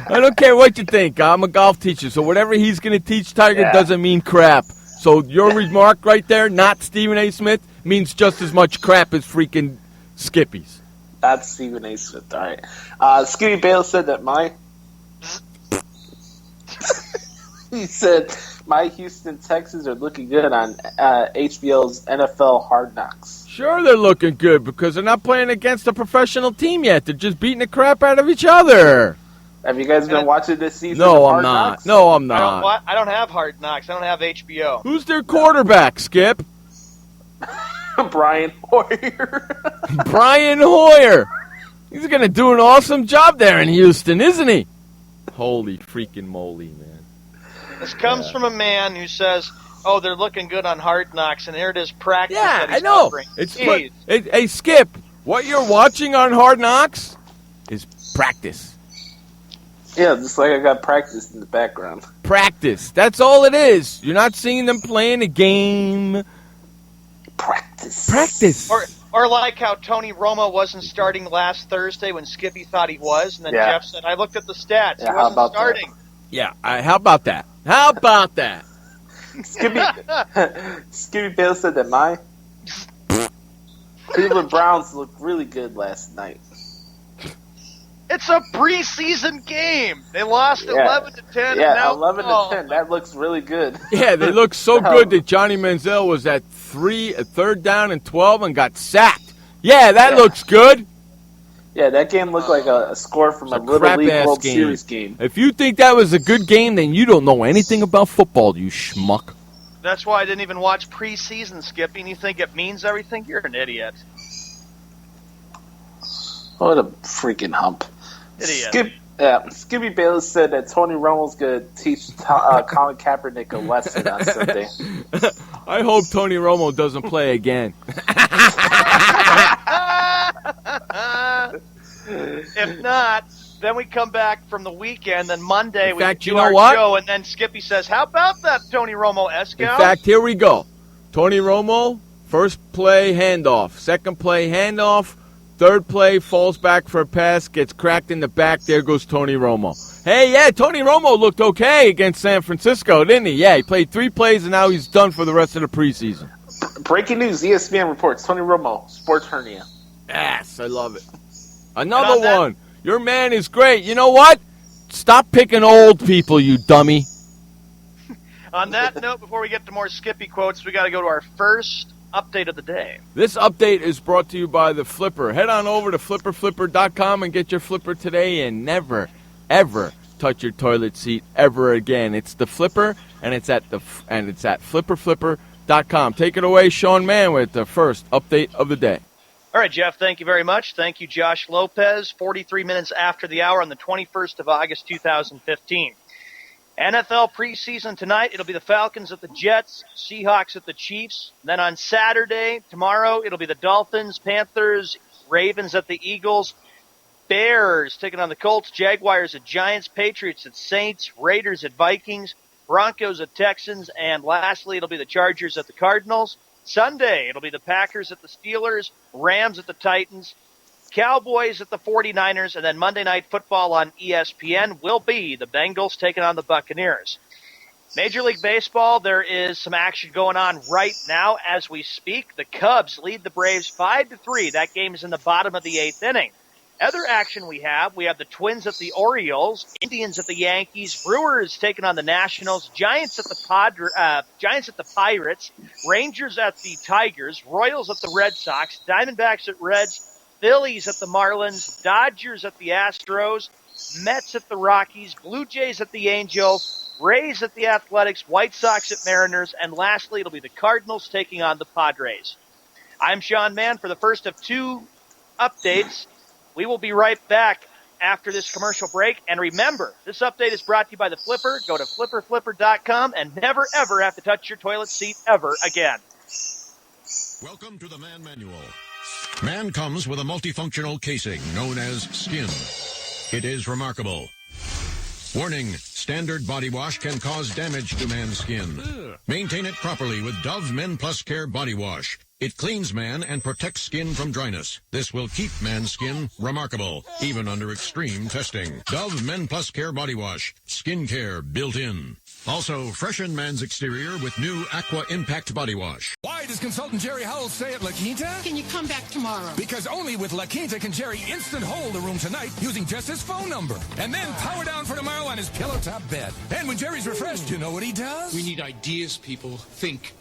I don't care what you think. I'm a golf teacher, so whatever he's going to teach Tiger doesn't mean crap. So your remark right there, not Stephen A. Smith, means just as much crap as freaking Skippy's. That's Stephen A. Smith. All right. Skippy Bayless said that he said my Houston Texans are looking good on HBO's NFL Hard Knocks. Sure, they're looking good because they're not playing against a professional team yet. They're just beating the crap out of each other. Have you guys been watching this season? No, I'm not. Knocks? No, I'm not. I don't have Hard Knocks. I don't have HBO. Who's their quarterback, Skip? Brian Hoyer. Brian Hoyer. He's going to do an awesome job there in Houston, isn't he? Holy freaking moly, man. This comes from a man who says, "Oh, they're looking good on Hard Knocks," and here it is practice. Yeah, that he's I know. covering. Hey, Skip, what you're watching on Hard Knocks is practice. Yeah, just like I got practice in the background. Practice. That's all it is. You're not seeing them playing a game. Practice. Or like how Tony Romo wasn't starting last Thursday when Skippy thought he was, and then Jeff said, "I looked at the stats. Yeah, he wasn't starting." That? Yeah, how about that? How about that? Skippy Bayless said that my Cleveland Browns looked really good last night. It's a preseason game. They lost 11-10. Yeah, and now, 11-10. That looks really good. Yeah, they look so good that Johnny Manziel was at third down and 12 and got sacked. Yeah, that looks good. Yeah, that game looked like a score from a Little League World Series game. If you think that was a good game, then you don't know anything about football, you schmuck. That's why I didn't even watch preseason, Skippy, and you think it means everything? You're an idiot. What a freaking hump. Idiot. Skippy Bayless said that Tony Romo's going to teach Colin Kaepernick a lesson on Sunday. I hope Tony Romo doesn't play again. If not, then we come back from the weekend, then Monday we do our show, and then Skippy says, "How about that, Tony Romo-esque?" In fact, here we go. Tony Romo, first play, handoff. Second play, handoff. Third play, falls back for a pass, gets cracked in the back. There goes Tony Romo. Hey, yeah, Tony Romo looked okay against San Francisco, didn't he? Yeah, he played 3 plays, and now he's done for the rest of the preseason. Breaking news, ESPN reports Tony Romo, sports hernia. Yes, I love it. Another one. Your man is great. You know what? Stop picking old people, you dummy. On that note, before we get to more Skippy quotes, we got to go to our first update of the day. This update is brought to you by the Flipper. Head on over to flipperflipper.com and get your Flipper today and never, ever touch your toilet seat ever again. It's the Flipper, and it's at flipperflipper.com. Take it away, Sean Mann, with the first update of the day. All right, Jeff, thank you very much. Thank you, Josh Lopez. 43 minutes after the hour on the 21st of August, 2015. NFL preseason tonight, it'll be the Falcons at the Jets, Seahawks at the Chiefs. Then on Saturday, tomorrow, it'll be the Dolphins, Panthers, Ravens at the Eagles, Bears taking on the Colts, Jaguars at Giants, Patriots at Saints, Raiders at Vikings, Broncos at Texans, and lastly, it'll be the Chargers at the Cardinals. Sunday, it'll be the Packers at the Steelers, Rams at the Titans, Cowboys at the 49ers, and then Monday Night Football on ESPN will be the Bengals taking on the Buccaneers. Major League Baseball, there is some action going on right now as we speak. The Cubs lead the Braves 5-3. That game is in the bottom of the 8th inning. Other action we have the Twins at the Orioles, Indians at the Yankees, Brewers taking on the Nationals, Giants at the Pirates, Rangers at the Tigers, Royals at the Red Sox, Diamondbacks at Reds, Phillies at the Marlins, Dodgers at the Astros, Mets at the Rockies, Blue Jays at the Angels, Rays at the Athletics, White Sox at Mariners, and lastly, it'll be the Cardinals taking on the Padres. I'm Sean Mann for the first of two updates. We will be right back after this commercial break. And remember, this update is brought to you by the Flipper. Go to flipperflipper.com and never, ever have to touch your toilet seat ever again. Welcome to the Man Manual. Man comes with a multifunctional casing known as skin. It is remarkable. Warning, standard body wash can cause damage to man's skin. Maintain it properly with Dove Men Plus Care Body Wash. It cleans man and protects skin from dryness. This will keep man's skin remarkable, even under extreme testing. Dove Men Plus Care Body Wash. Skin care built in. Also, freshen man's exterior with new Aqua Impact Body Wash. Why does consultant Jerry Howell stay at La Quinta? Can you come back tomorrow? Because only with La Quinta can Jerry instant hold the room tonight using just his phone number. And then power down for tomorrow on his pillow top bed. And when Jerry's refreshed, you know what he does? We need ideas, people. Think.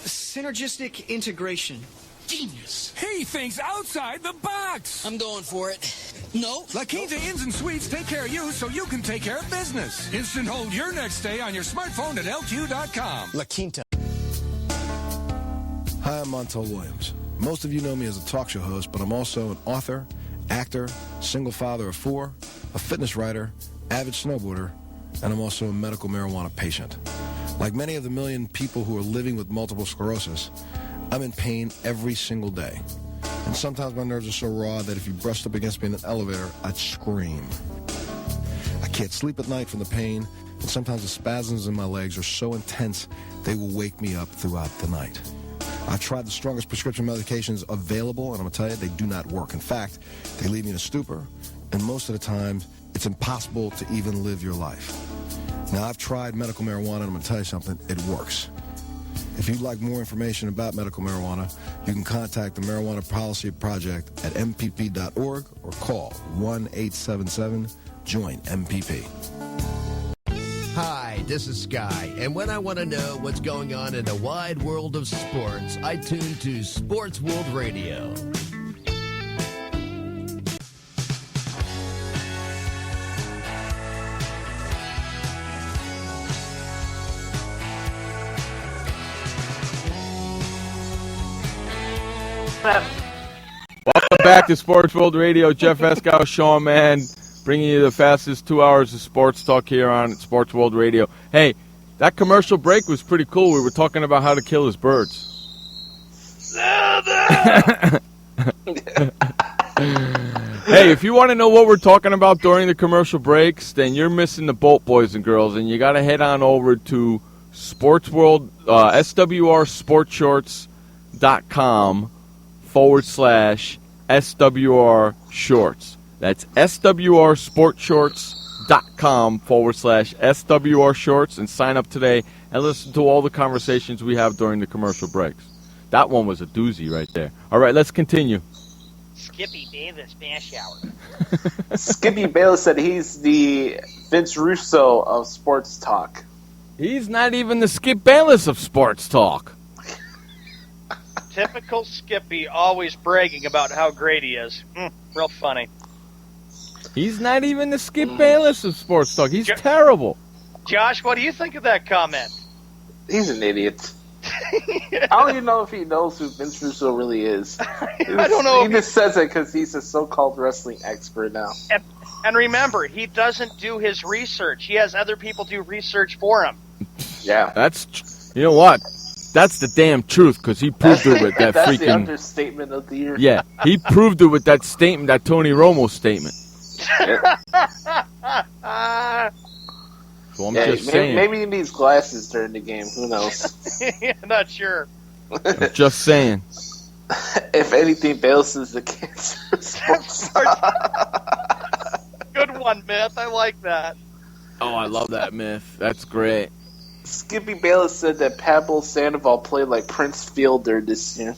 Synergistic integration. Genius. He thinks outside the box. I'm going for it. No. La Quinta Inns and Suites take care of you so you can take care of business. Instant hold your next stay on your smartphone at LQ.com. La Quinta. Hi, I'm Montel Williams. Most of you know me as a talk show host, but I'm also an author, actor, single father of 4, a fitness writer, avid snowboarder, and I'm also a medical marijuana patient. Like many of the million people who are living with multiple sclerosis, I'm in pain every single day. And sometimes my nerves are so raw that if you brushed up against me in an elevator, I'd scream. I can't sleep at night from the pain, and sometimes the spasms in my legs are so intense they will wake me up throughout the night. I've tried the strongest prescription medications available, and I'm going to tell you, they do not work. In fact, they leave me in a stupor, and most of the time, it's impossible to even live your life. Now, I've tried medical marijuana, and I'm going to tell you something, it works. If you'd like more information about medical marijuana, you can contact the Marijuana Policy Project at mpp.org or call 1-877-JOIN-MPP. Hi, this is Sky, and when I want to know what's going on in the wide world of sports, I tune to Sports World Radio. Welcome back to Sports World Radio. Jeff Eskow, Sean Mann, bringing you the fastest 2 hours of sports talk here on Sports World Radio. Hey, that commercial break was pretty cool. We were talking about how to kill his birds. Hey, if you want to know what we're talking about during the commercial breaks, then you're missing the boat, boys and girls, and you got to head on over to Sports World, SWRsportshorts.com/SWR Shorts. That's SWRsportshorts.com/SWR Shorts, and sign up today and listen to all the conversations we have during the commercial breaks. That one was a doozy right there. All right, let's continue. Skippy Bayless bash hour. Skippy Bayless said he's the Vince Russo of sports talk. He's not even the Skip Bayless of sports talk. Typical Skippy, always bragging about how great he is. Real funny. He's not even the Skip Bayless of sports talk. He's terrible. Josh, what do you think of that comment? He's an idiot. I don't even know if he knows who Vince Russo really is. I don't know. He just says it because he's a so-called wrestling expert now. And remember, he doesn't do his research. He has other people do research for him. Yeah. You know what? That's the damn truth, because he proved it with that That's freaking... the understatement of the year. Yeah, he proved it with that statement, that Tony Romo statement. So I'm just saying. Maybe he needs glasses during the game. Who knows? Not sure. I'm just saying. If anything, Bayless is the cancer. Good one, Myth. I like that. Oh, I love that myth. That's great. Skippy Bayless said that Pablo Sandoval played like Prince Fielder this year.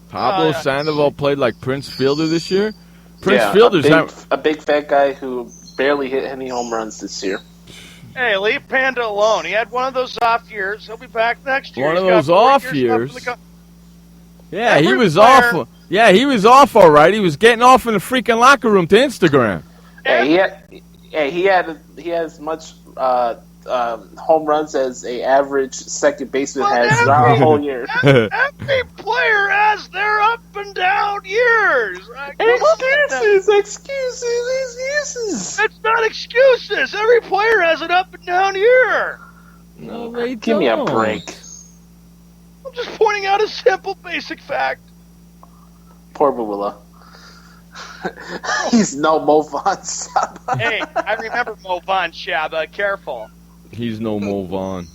Pablo Sandoval played like Prince Fielder this year? Prince yeah, Fielder's a big fat guy who barely hit any home runs this year. Hey, leave Panda alone. He had one of those off years. He'll be back next year. One of those off years? Yeah, he was off. Yeah, he was off all right. He was getting off in the freaking locker room to Instagram. He had as much home runs as a average second baseman has throughout a whole year. Every player has their up and down years. Excuses. It's not excuses. Every player has an up and down year. No, they don't. Give me a break. I'm just pointing out a simple, basic fact. Poor Bawilla. He's no Mo Vaughn Shaba. Hey, I remember Mo Vaughn Shaba. Careful. He's no Mo Vaughn.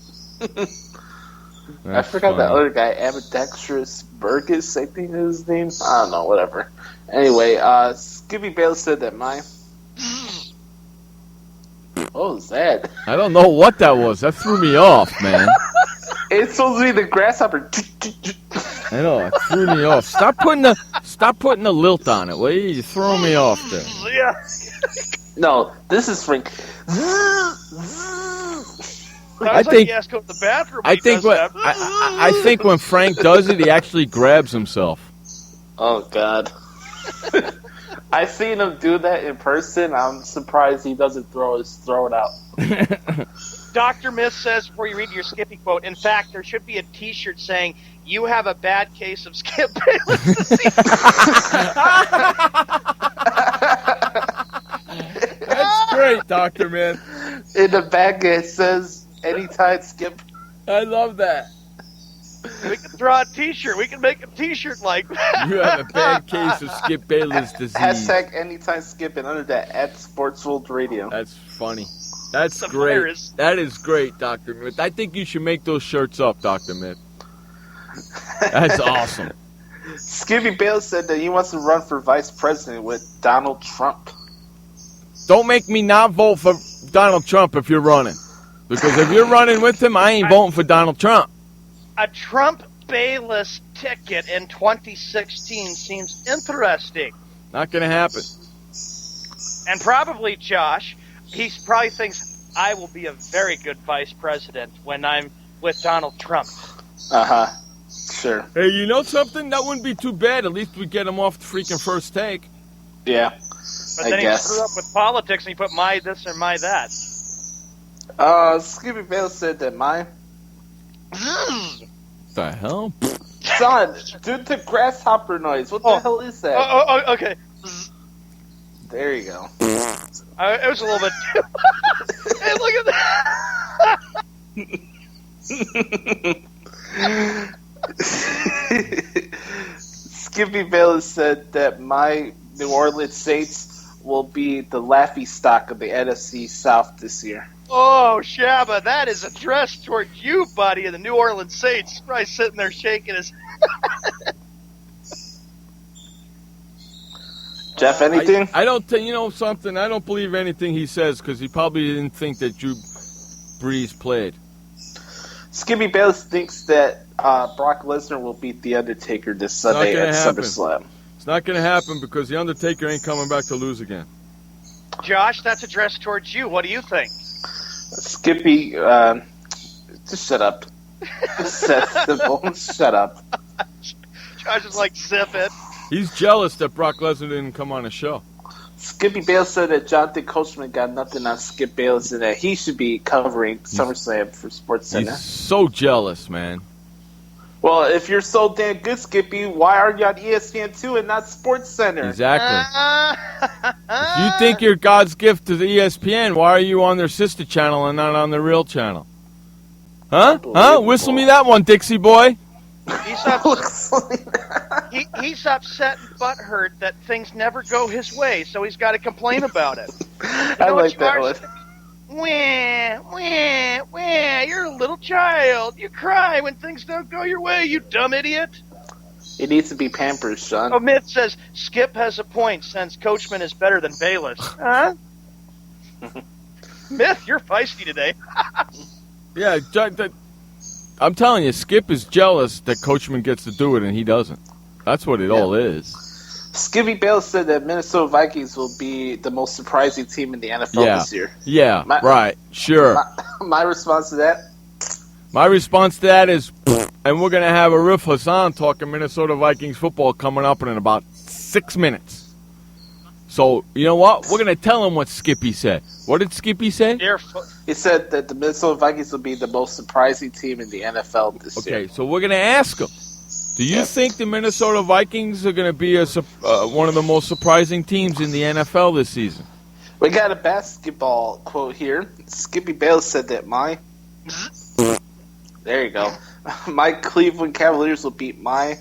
I forgot that other guy, Ambidextrous Burgess, I think is his name. I don't know, whatever. Anyway, Skippy Bayless said that mine. What was that? I don't know what that was. That threw me off, man. It's supposed to be the grasshopper. I know, it threw me off. Stop putting the lilt on it, will you? You throw me off there. Yeah. No, this is Frank. I think he has to go to the bathroom. I think when Frank does it, he actually grabs himself. Oh God. I've seen him do that in person. I'm surprised he doesn't throw his throat out. Dr. Myth says, before you read your Skippy quote, in fact, there should be a T-shirt saying, "You have a bad case of Skip Bayless disease." That's great, Dr. Myth. In the back it says, "Anytime Skip." I love that. We can draw a T-shirt. We can make a T-shirt like that. You have a bad case of Skip Bayless disease. Hashtag anytime Skip and under that at SportsWorldRadio. That's funny. That's great. Virus. That is great, Dr. Myth. I think you should make those shirts up, Dr. Myth. That's awesome. Skippy Bayless said that he wants to run for vice president with Donald Trump. Don't make me not vote for Donald Trump if you're running. Because if you're running with him, I ain't voting for Donald Trump. A Trump Bayless ticket in 2016 seems interesting. Not going to happen. And probably, Josh, he probably thinks I will be a very good vice president when I'm with Donald Trump. Uh-huh. Sure. Hey, you know something? That wouldn't be too bad. At least we get him off the freaking first take. Yeah. But then he screw up with politics and he put my this or my that. Skippy Bayless said that mine. The hell? Son, do the grasshopper noise. What the hell is that? Oh, okay. There you go. It was a little bit too... Hey, look at that! Skippy Bayless said that my New Orleans Saints will be the laughy stock of the NFC South this year. Oh, Shabba, that is addressed towards you, buddy, of the New Orleans Saints. Probably sitting there shaking his Jeff, anything? I don't think, you know something, I don't believe anything he says because he probably didn't think that Drew Brees played. Skippy Bayless thinks that Brock Lesnar will beat The Undertaker this Sunday at SummerSlam. It's not going to happen because The Undertaker ain't coming back to lose again. Josh, that's addressed towards you. What do you think? Skippy, just shut up. That's simple. Shut up. Josh is like, zip it. He's jealous that Brock Lesnar didn't come on the show. Skippy Bayless said that Jonathan Coachman got nothing on Skip Bayless and that he should be covering SummerSlam for SportsCenter. He's so jealous, man. Well, if you're so damn good, Skippy, why are you on ESPN2 and not SportsCenter? Exactly. If you think you're God's gift to the ESPN, why are you on their sister channel and not on the real channel? Huh? Whistle me that one, Dixie boy. He's upset and butthurt that things never go his way, so he's got to complain about it. I like that one. Wah, wah, wah, you're a little child. You cry when things don't go your way, you dumb idiot. It needs to be pampered, Sean. Oh, Myth says, Skip has a point since Coachman is better than Bayless. Huh? Myth, you're feisty today. Yeah, I'm telling you, Skip is jealous that Coachman gets to do it and he doesn't. That's what it all is. Skippy Bayless said that Minnesota Vikings will be the most surprising team in the NFL this year. Yeah, right, sure. My response to that? My response to that is, and we're going to have Arif Hassan talking Minnesota Vikings football coming up in about 6 minutes. So, you know what? We're going to tell him what Skippy said. What did Skippy say? He said that the Minnesota Vikings will be the most surprising team in the NFL this year. Okay, so we're going to ask him. Do you think the Minnesota Vikings are going to be one of the most surprising teams in the NFL this season? We got a basketball quote here. Skippy Bayless said that there you go. My Cleveland Cavaliers will beat my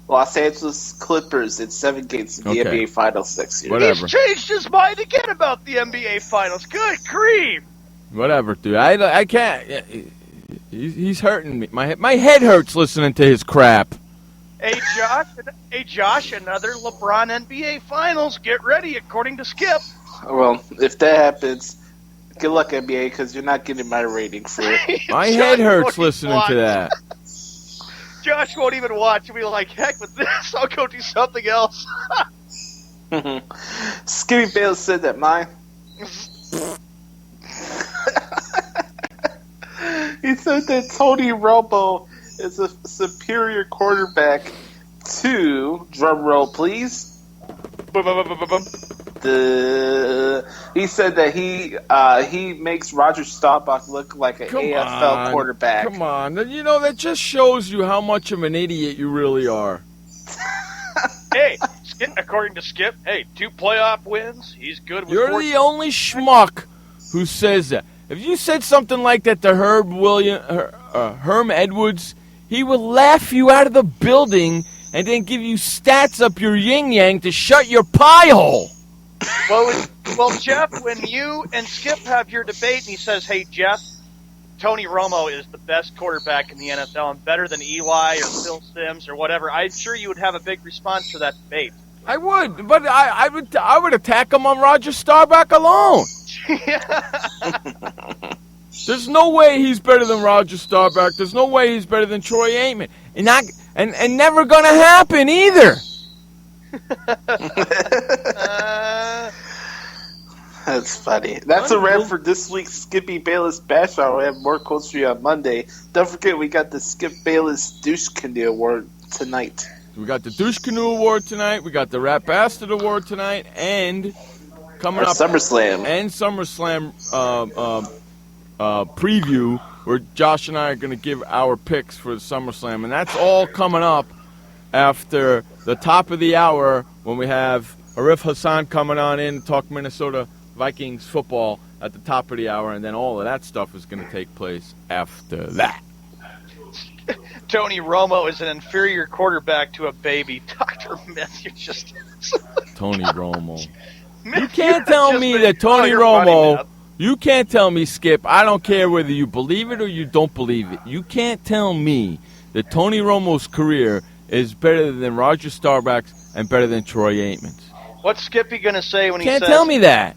Los Angeles Clippers in 7 games in the NBA Finals next year. Whatever. He's changed his mind again about the NBA Finals. Good cream. Whatever, dude. I can't. He's hurting me. My head hurts listening to his crap. Hey, Josh, another LeBron NBA Finals. Get ready, according to Skip. Well, if that happens, good luck, NBA, because you're not getting my rating for it. My head hurts listening to that. Josh won't even watch. He'll be like, heck with this. I'll go do something else. Skippy Bayless said that he said that Tony Romo is a superior quarterback to, drum roll please, he said that he makes Roger Staubach look like an AFL quarterback. Come on. You know, that just shows you how much of an idiot you really are. Hey, according to Skip, 2 playoff wins. He's good with You're the only schmuck who says that. If you said something like that to Herm Edwards, he would laugh you out of the building and then give you stats up your yin-yang to shut your pie hole. Well, Jeff, when you and Skip have your debate and he says, hey, Jeff, Tony Romo is the best quarterback in the NFL and better than Eli or Phil Simms or whatever, I'm sure you would have a big response for that debate. I would, but I would attack him on Roger Staubach alone. There's no way he's better than Roger Staubach. There's no way he's better than Troy Aikman. And never going to happen either. That's funny. That's a wrap for this week's Skippy Bayless Bash Hour. We have more quotes for you on Monday. Don't forget, we got the Skip Bayless Douche Canoe Award tonight. We got the Douche Canoe Award tonight. We got the Rat Bastard Award tonight. And coming up, SummerSlam. And SummerSlam preview, where Josh and I are going to give our picks for the SummerSlam. And that's all coming up after the top of the hour when we have Arif Hassan coming on in to talk Minnesota Vikings football at the top of the hour. And then all of that stuff is going to take place after that. Tony Romo is an inferior quarterback to a baby. Dr. Myth, you're just... Tony Romo. You can't tell me that Tony Romo... You can't tell me, Skip, I don't care whether you believe it or you don't believe it. You can't tell me that Tony Romo's career is better than Roger Staubach's and better than Troy Aikman's. What's Skippy going to say when he says... Can't tell me that.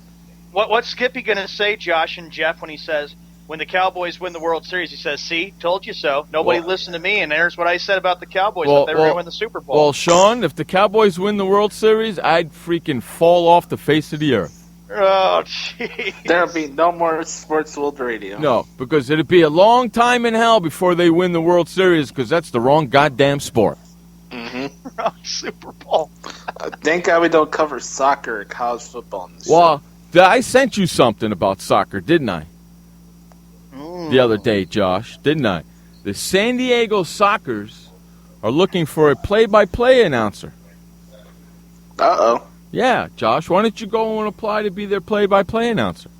What's Skippy going to say, Josh and Jeff, when he says, when the Cowboys win the World Series, he says, "See, told you so. Nobody listened to me, and there's what I said about the Cowboys that they were going to win the Super Bowl." Well, Sean, if the Cowboys win the World Series, I'd freaking fall off the face of the earth. Oh, jeez. There'll be no more Sports World Radio. No, because it'd be a long time in hell before they win the World Series, because that's the wrong goddamn sport. Mm-hmm. Wrong Super Bowl. Thank God we don't cover soccer or college football in this Well, I sent you something about soccer, didn't I? The other day, Josh, didn't I? The San Diego Sockers are looking for a play-by-play announcer. Uh-oh. Yeah, Josh, why don't you go and apply to be their play-by-play announcer?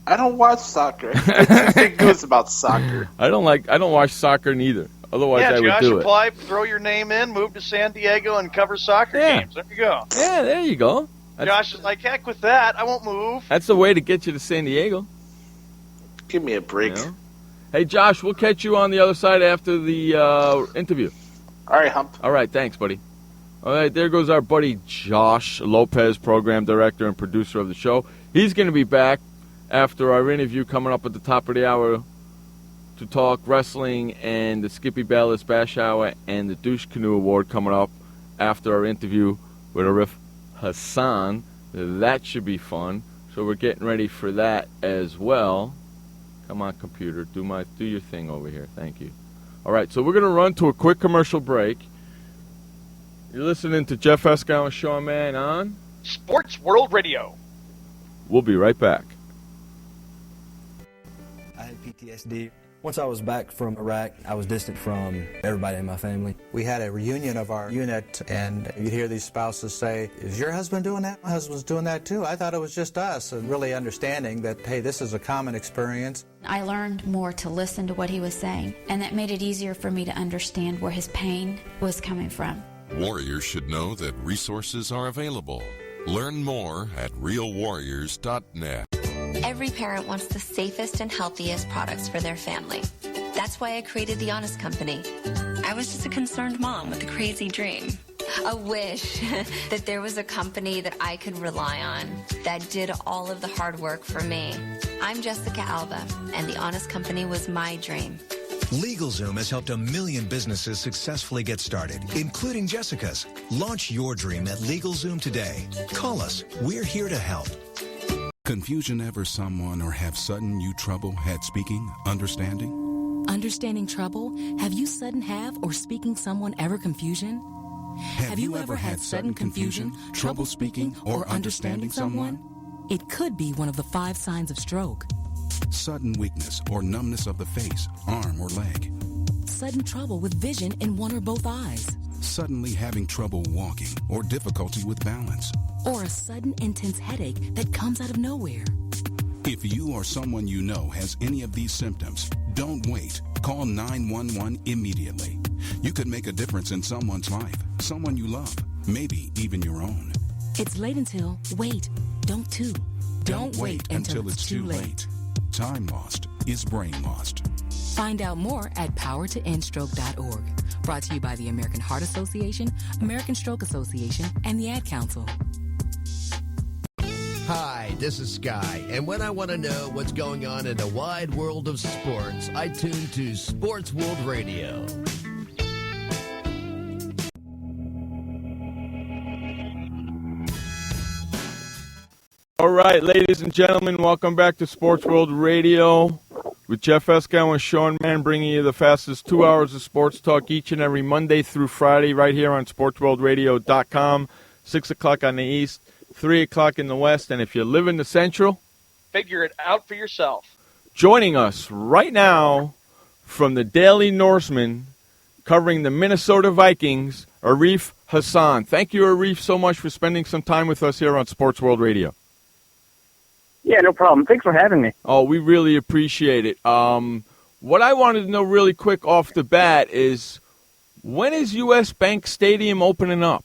I don't watch soccer. I just think goes about soccer. I don't watch soccer neither. Otherwise, I would Josh, do it. apply, throw your name in, move to San Diego, and cover soccer games. There you go. Yeah, there you go. Josh is like, heck with that. I won't move. That's the way to get you to San Diego. Give me a break. You know? Hey, Josh, we'll catch you on the other side after the interview. All right, Hump. All right, thanks, buddy. All right, there goes our buddy Josh Lopez, program director and producer of the show. He's going to be back after our interview coming up at the top of the hour to talk wrestling and the Skippy Bayless Bash Hour and the Douche Canoe Award coming up after our interview with Arif Hassan. That should be fun. So we're getting ready for that as well. Come on, computer, do your thing over here. Thank you. All right, so we're going to run to a quick commercial break. You're listening to Jeff Escow and Sean Mann on Sports World Radio. We'll be right back. I had PTSD. Once I was back from Iraq, I was distant from everybody in my family. We had a reunion of our unit, and you'd hear these spouses say, "Is your husband doing that? My husband's doing that too. I thought it was just us." And really understanding that, hey, this is a common experience. I learned more to listen to what he was saying, and that made it easier for me to understand where his pain was coming from. Warriors should know that resources are available. Learn more at realwarriors.net. Every parent wants the safest and healthiest products for their family. That's why I created The Honest Company. I was just a concerned mom with a crazy dream. A wish that there was a company that I could rely on that did all of the hard work for me. I'm Jessica Alba, and The Honest Company was my dream. LegalZoom has helped 1 million businesses successfully get started, including Jessica's. Launch your dream at LegalZoom today. Call us. We're here to help. Confusion ever someone or have sudden you trouble had speaking, understanding? Understanding trouble? Have you sudden have or speaking someone ever confusion? Have you ever had sudden confusion, trouble speaking, or understanding someone? It could be one of the 5 signs of stroke. Sudden weakness or numbness of the face, arm, or leg. Sudden trouble with vision in one or both eyes. Suddenly having trouble walking or difficulty with balance. Or a sudden intense headache that comes out of nowhere. If you or someone you know has any of these symptoms, don't wait. Call 911 immediately. You could make a difference in someone's life, someone you love, maybe even your own. It's late until, wait, don't too. Don't wait until it's too late. Time lost is brain lost. Find out more at powertoendstroke.org. Brought to you by the American Heart Association, American Stroke Association, and the Ad Council. Hi, this is Sky, and when I want to know what's going on in the wide world of sports, I tune to Sports World Radio. All right, ladies and gentlemen, welcome back to Sports World Radio with Jeff Escow and Sean Mann, bringing you the fastest 2 hours of sports talk each and every Monday through Friday right here on SportsWorldRadio.com, 6 o'clock on the East, 3 o'clock in the West, and if you live in the Central, figure it out for yourself. Joining us right now from the Daily Norseman, covering the Minnesota Vikings, Arif Hassan. Thank you, Arif, so much for spending some time with us here on Sports World Radio. Yeah, no problem. Thanks for having me. Oh, we really appreciate it. What I wanted to know really quick off the bat is, when is U.S. Bank Stadium opening up?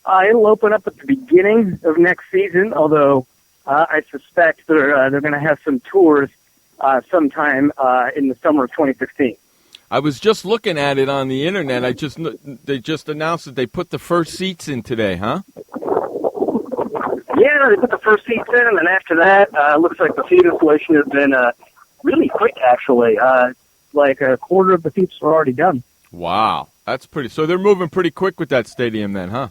It'll open up at the beginning of next season, although I suspect they're going to have some tours sometime in the summer of 2016. I was just looking at it on the internet. They just announced that they put the first seats in today, huh? Yeah, they put the first seats in, and then after that, looks like the seat installation has been really quick, actually. Like a quarter of the seats were already done. Wow, that's pretty. So they're moving pretty quick with that stadium then, huh?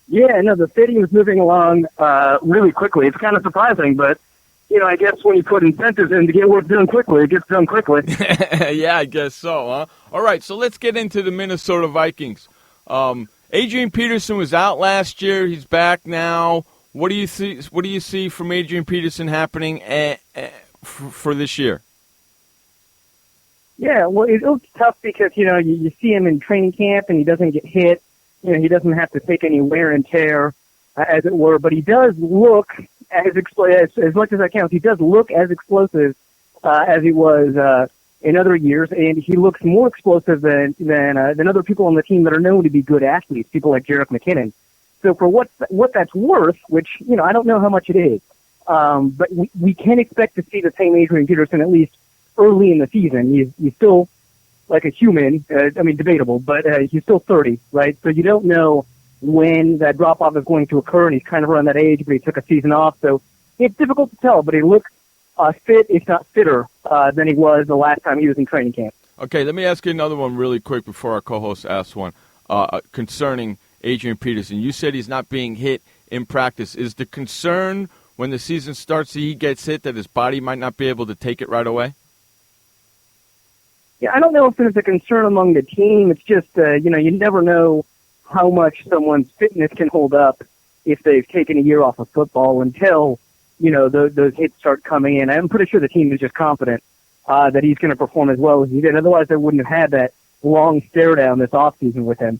Yeah, no, the stadium is moving along really quickly. It's kind of surprising, but, I guess when you put incentives in to get work done quickly, it gets done quickly. Yeah, I guess so, huh? All right, so let's get into the Minnesota Vikings. Adrian Peterson was out last year. He's back now. What do you see? What do you see from Adrian Peterson happening for this year? Yeah, well, it looks tough because, you see him in training camp and he doesn't get hit. He doesn't have to take any wear and tear, as it were. But he does look, as much as I count, he does look as explosive as he was in other years, and he looks more explosive than other people on the team that are known to be good athletes, people like Jerick McKinnon. So for what that's worth, which, I don't know how much it is, but we can expect to see the same Adrian Peterson at least early in the season. He's still like a human, debatable, but he's still 30, right? So you don't know when that drop-off is going to occur, and he's kind of around that age, but he took a season off, so it's difficult to tell, but he looks fit, if not fitter, than he was the last time he was in training camp. Okay, let me ask you another one really quick before our co-host asks one concerning Adrian Peterson. You said he's not being hit in practice. Is the concern when the season starts he gets hit that his body might not be able to take it right away? Yeah, I don't know if there's a concern among the team. It's just, you never know how much someone's fitness can hold up if they've taken a year off of football until those hits start coming in. I'm pretty sure the team is just confident that he's going to perform as well as he did. Otherwise, they wouldn't have had that long stare down this offseason with him.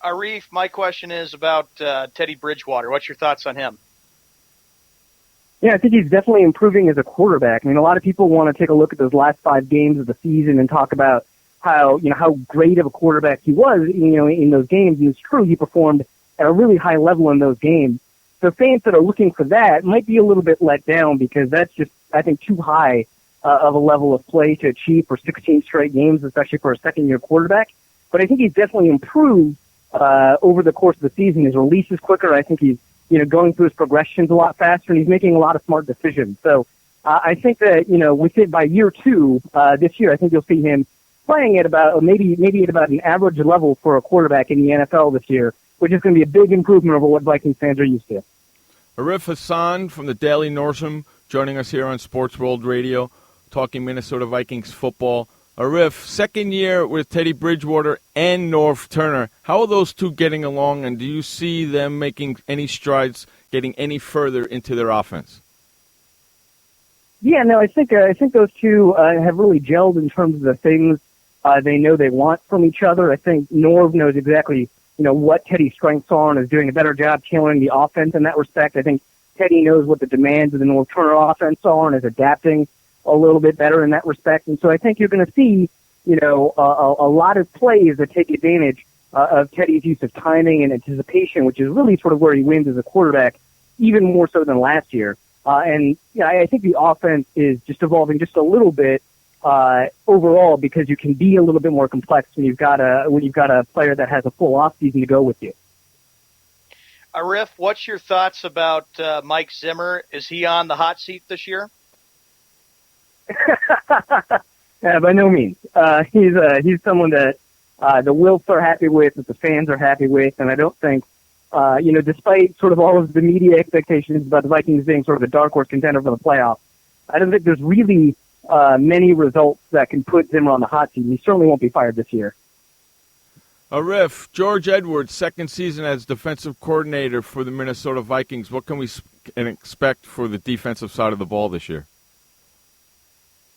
Arif, my question is about Teddy Bridgewater. What's your thoughts on him? Yeah, I think he's definitely improving as a quarterback. A lot of people want to take a look at those last 5 games of the season and talk about how great of a quarterback he was, in those games. And it's true, he performed at a really high level in those games. So fans that are looking for that might be a little bit let down because that's just, I think, too high of a level of play to achieve for 16 straight games, especially for a second-year quarterback. But I think he's definitely improved over the course of the season. His release is quicker. I think he's going through his progressions a lot faster, and he's making a lot of smart decisions. So I think that, within by year 2 this year, I think you'll see him playing at about maybe at about an average level for a quarterback in the NFL this year, which is going to be a big improvement over what Vikings fans are used to. Arif Hassan from the Daily Northam joining us here on Sports World Radio, talking Minnesota Vikings football. Arif, second year with Teddy Bridgewater and Norv Turner. How are those two getting along, and do you see them making any strides, getting any further into their offense? Yeah, no, I think those two have really gelled in terms of the things they know they want from each other. I think Norv knows exactly what Teddy's strengths are and is doing a better job tailoring the offense in that respect. I think Teddy knows what the demands of the Norv Turner offense are and is adapting a little bit better in that respect. And so I think you're going to see, a lot of plays that take advantage of Teddy's use of timing and anticipation, which is really sort of where he wins as a quarterback, even more so than last year. I think the offense is just evolving just a little bit overall because you can be a little bit more complex when you've got a player that has a full offseason to go with you. Arif, what's your thoughts about Mike Zimmer? Is he on the hot seat this year? By no means. He's someone that the Wilfs are happy with, that the fans are happy with, and I don't think, despite sort of all of the media expectations about the Vikings being sort of a dark horse contender for the playoffs, I don't think there's really many results that can put Zimmer on the hot seat. He certainly won't be fired this year. Arif, George Edwards, second season as defensive coordinator for the Minnesota Vikings. What can we expect for the defensive side of the ball this year?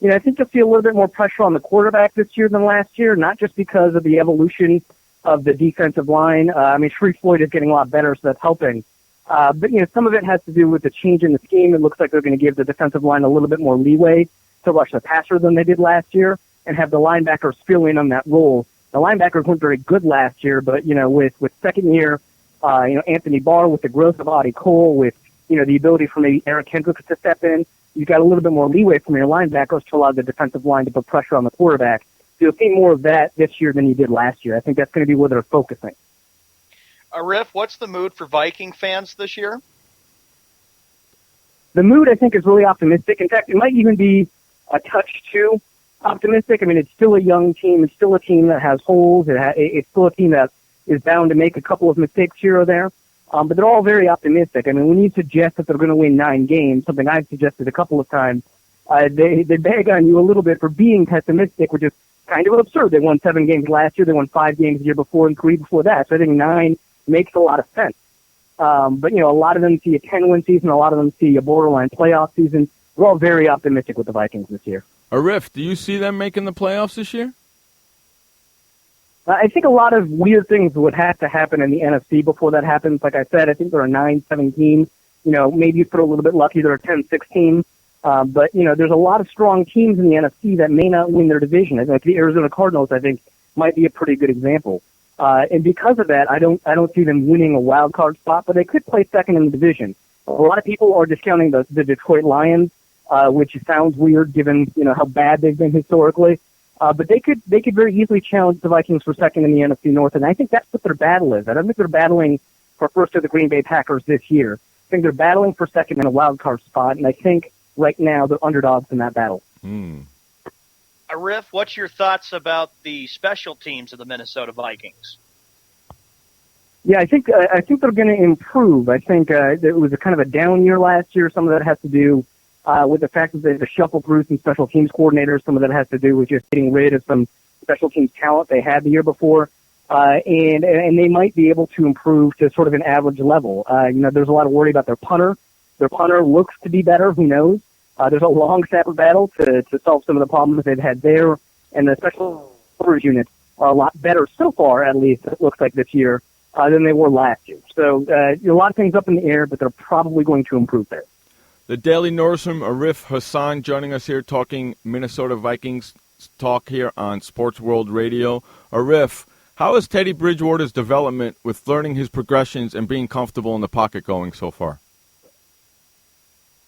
I think you'll see a little bit more pressure on the quarterback this year than last year, not just because of the evolution of the defensive line. Sharif Floyd is getting a lot better, so that's helping. But some of it has to do with the change in the scheme. It looks like they're going to give the defensive line a little bit more leeway to rush the passer than they did last year and have the linebackers fill in on that role. The linebackers weren't very good last year, but, with second year, Anthony Barr, with the growth of Audie Cole, with, the ability for maybe Eric Hendricks to step in, you've got a little bit more leeway from your linebackers to allow the defensive line to put pressure on the quarterback. So you'll see more of that this year than you did last year. I think that's going to be where they're focusing. Arif, what's the mood for Viking fans this year? The mood, I think, is really optimistic. In fact, it might even be a touch too optimistic. I mean, it's still a young team. It's still a team that has holes. It's still a team that is bound to make a couple of mistakes here or there. But they're all very optimistic. I mean, when you suggest that they're going to win 9 games, something I've suggested a couple of times, they bag on you a little bit for being pessimistic, which is kind of absurd. They won 7 games last year. They won 5 games the year before and 3 before that. So I think 9 makes a lot of sense. But, a lot of them see a 10-win season. A lot of them see a borderline playoff season. We're all very optimistic with the Vikings this year. Arif, do you see them making the playoffs this year? I think a lot of weird things would have to happen in the NFC before that happens. Like I said, I think they're a 9-7 team. Maybe if they're a little bit lucky, they're a 10-6 team. But there's a lot of strong teams in the NFC that may not win their division. I think the Arizona Cardinals, I think, might be a pretty good example. And because of that, I don't see them winning a wild card spot, but they could play second in the division. A lot of people are discounting the Detroit Lions, which sounds weird given how bad they've been historically. But they could very easily challenge the Vikings for second in the NFC North, and I think that's what their battle is. I don't think they're battling for first to the Green Bay Packers this year. I think they're battling for second in a wild card spot, and I think right now they're underdogs in that battle. Arif, what's your thoughts about the special teams of the Minnesota Vikings? Yeah, I think they're going to improve. I think it was a kind of a down year last year. Some of that has to do with the fact that they shuffled through some special teams coordinators. Some of that has to do with just getting rid of some special teams talent they had the year before. And they might be able to improve to sort of an average level. There's a lot of worry about their punter. Their punter looks to be better. Who knows? There's a long snapper battle to solve some of the problems they've had there. And the special units are a lot better so far, at least, it looks like this year, than they were last year. So a lot of things up in the air, but they're probably going to improve there. The Daily Norseman, Arif Hassan, joining us here talking Minnesota Vikings talk here on Sports World Radio. Arif, how is Teddy Bridgewater's development with learning his progressions and being comfortable in the pocket going so far?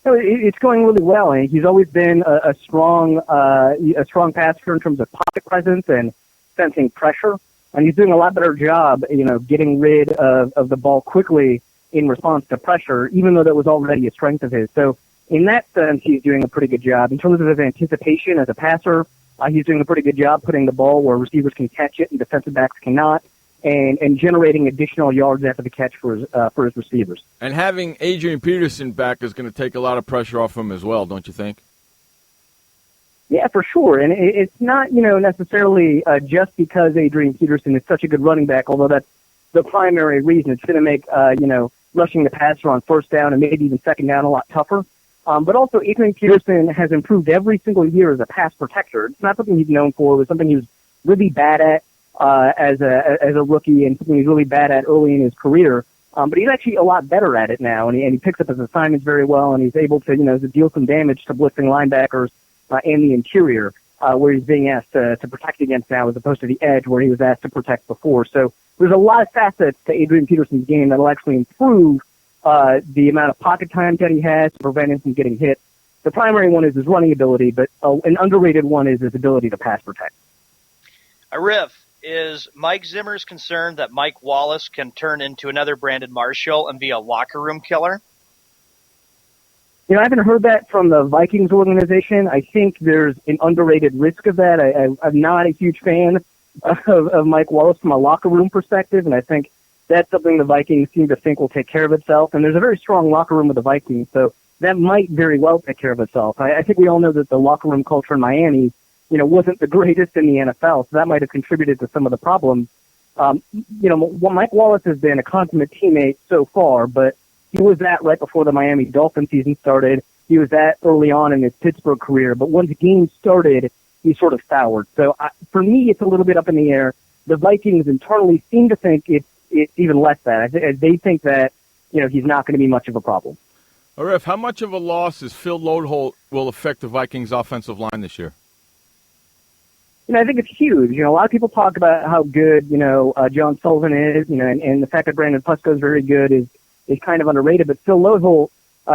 It's going really well. And he's always been a strong passer in terms of pocket presence and sensing pressure. And he's doing a lot better job, getting rid of the ball quickly in response to pressure, even though that was already a strength of his. So in that sense, he's doing a pretty good job. In terms of his anticipation as a passer, he's doing a pretty good job putting the ball where receivers can catch it and defensive backs cannot, and generating additional yards after the catch for his receivers. And having Adrian Peterson back is going to take a lot of pressure off him as well, don't you think? Yeah, for sure. And it's not, necessarily just because Adrian Peterson is such a good running back, although that's the primary reason. It's going to make, rushing the passer on first down and maybe even second down a lot tougher. But also, Adrian Peterson has improved every single year as a pass protector. It's not something he's known for. It was something he was really bad at as a rookie, and something he's really bad at early in his career. But he's actually a lot better at it now, and he picks up his assignments very well, and he's able to, to deal some damage to blitzing linebackers in the interior, where he's being asked to protect against now, as opposed to the edge where he was asked to protect before. So there's a lot of facets to Adrian Peterson's game that will actually improve the amount of pocket time that he has to prevent him from getting hit. The primary one is his running ability, but an underrated one is his ability to pass protect. Arif, is Mike Zimmer's concerned that Mike Wallace can turn into another Brandon Marshall and be a locker room killer? I haven't heard that from the Vikings organization. I think there's an underrated risk of that. I'm not a huge fan of Mike Wallace from a locker room perspective, and I think that's something the Vikings seem to think will take care of itself. And there's a very strong locker room with the Vikings, so that might very well take care of itself. I think we all know that the locker room culture in Miami, wasn't the greatest in the NFL, so that might have contributed to some of the problems. Mike Wallace has been a consummate teammate so far, but he was that right before the Miami Dolphin season started. He was that early on in his Pittsburgh career, but once the game started, he sort of soured. So for me, it's a little bit up in the air. The Vikings internally seem to think it's even less that. They think that, he's not going to be much of a problem. Arif, how much of a loss is Phil Lodeholt will affect the Vikings offensive line this year? I think it's huge. A lot of people talk about how good, John Sullivan is, and the fact that Brandon Pusko is very good is kind of underrated. But Phil Lodeholt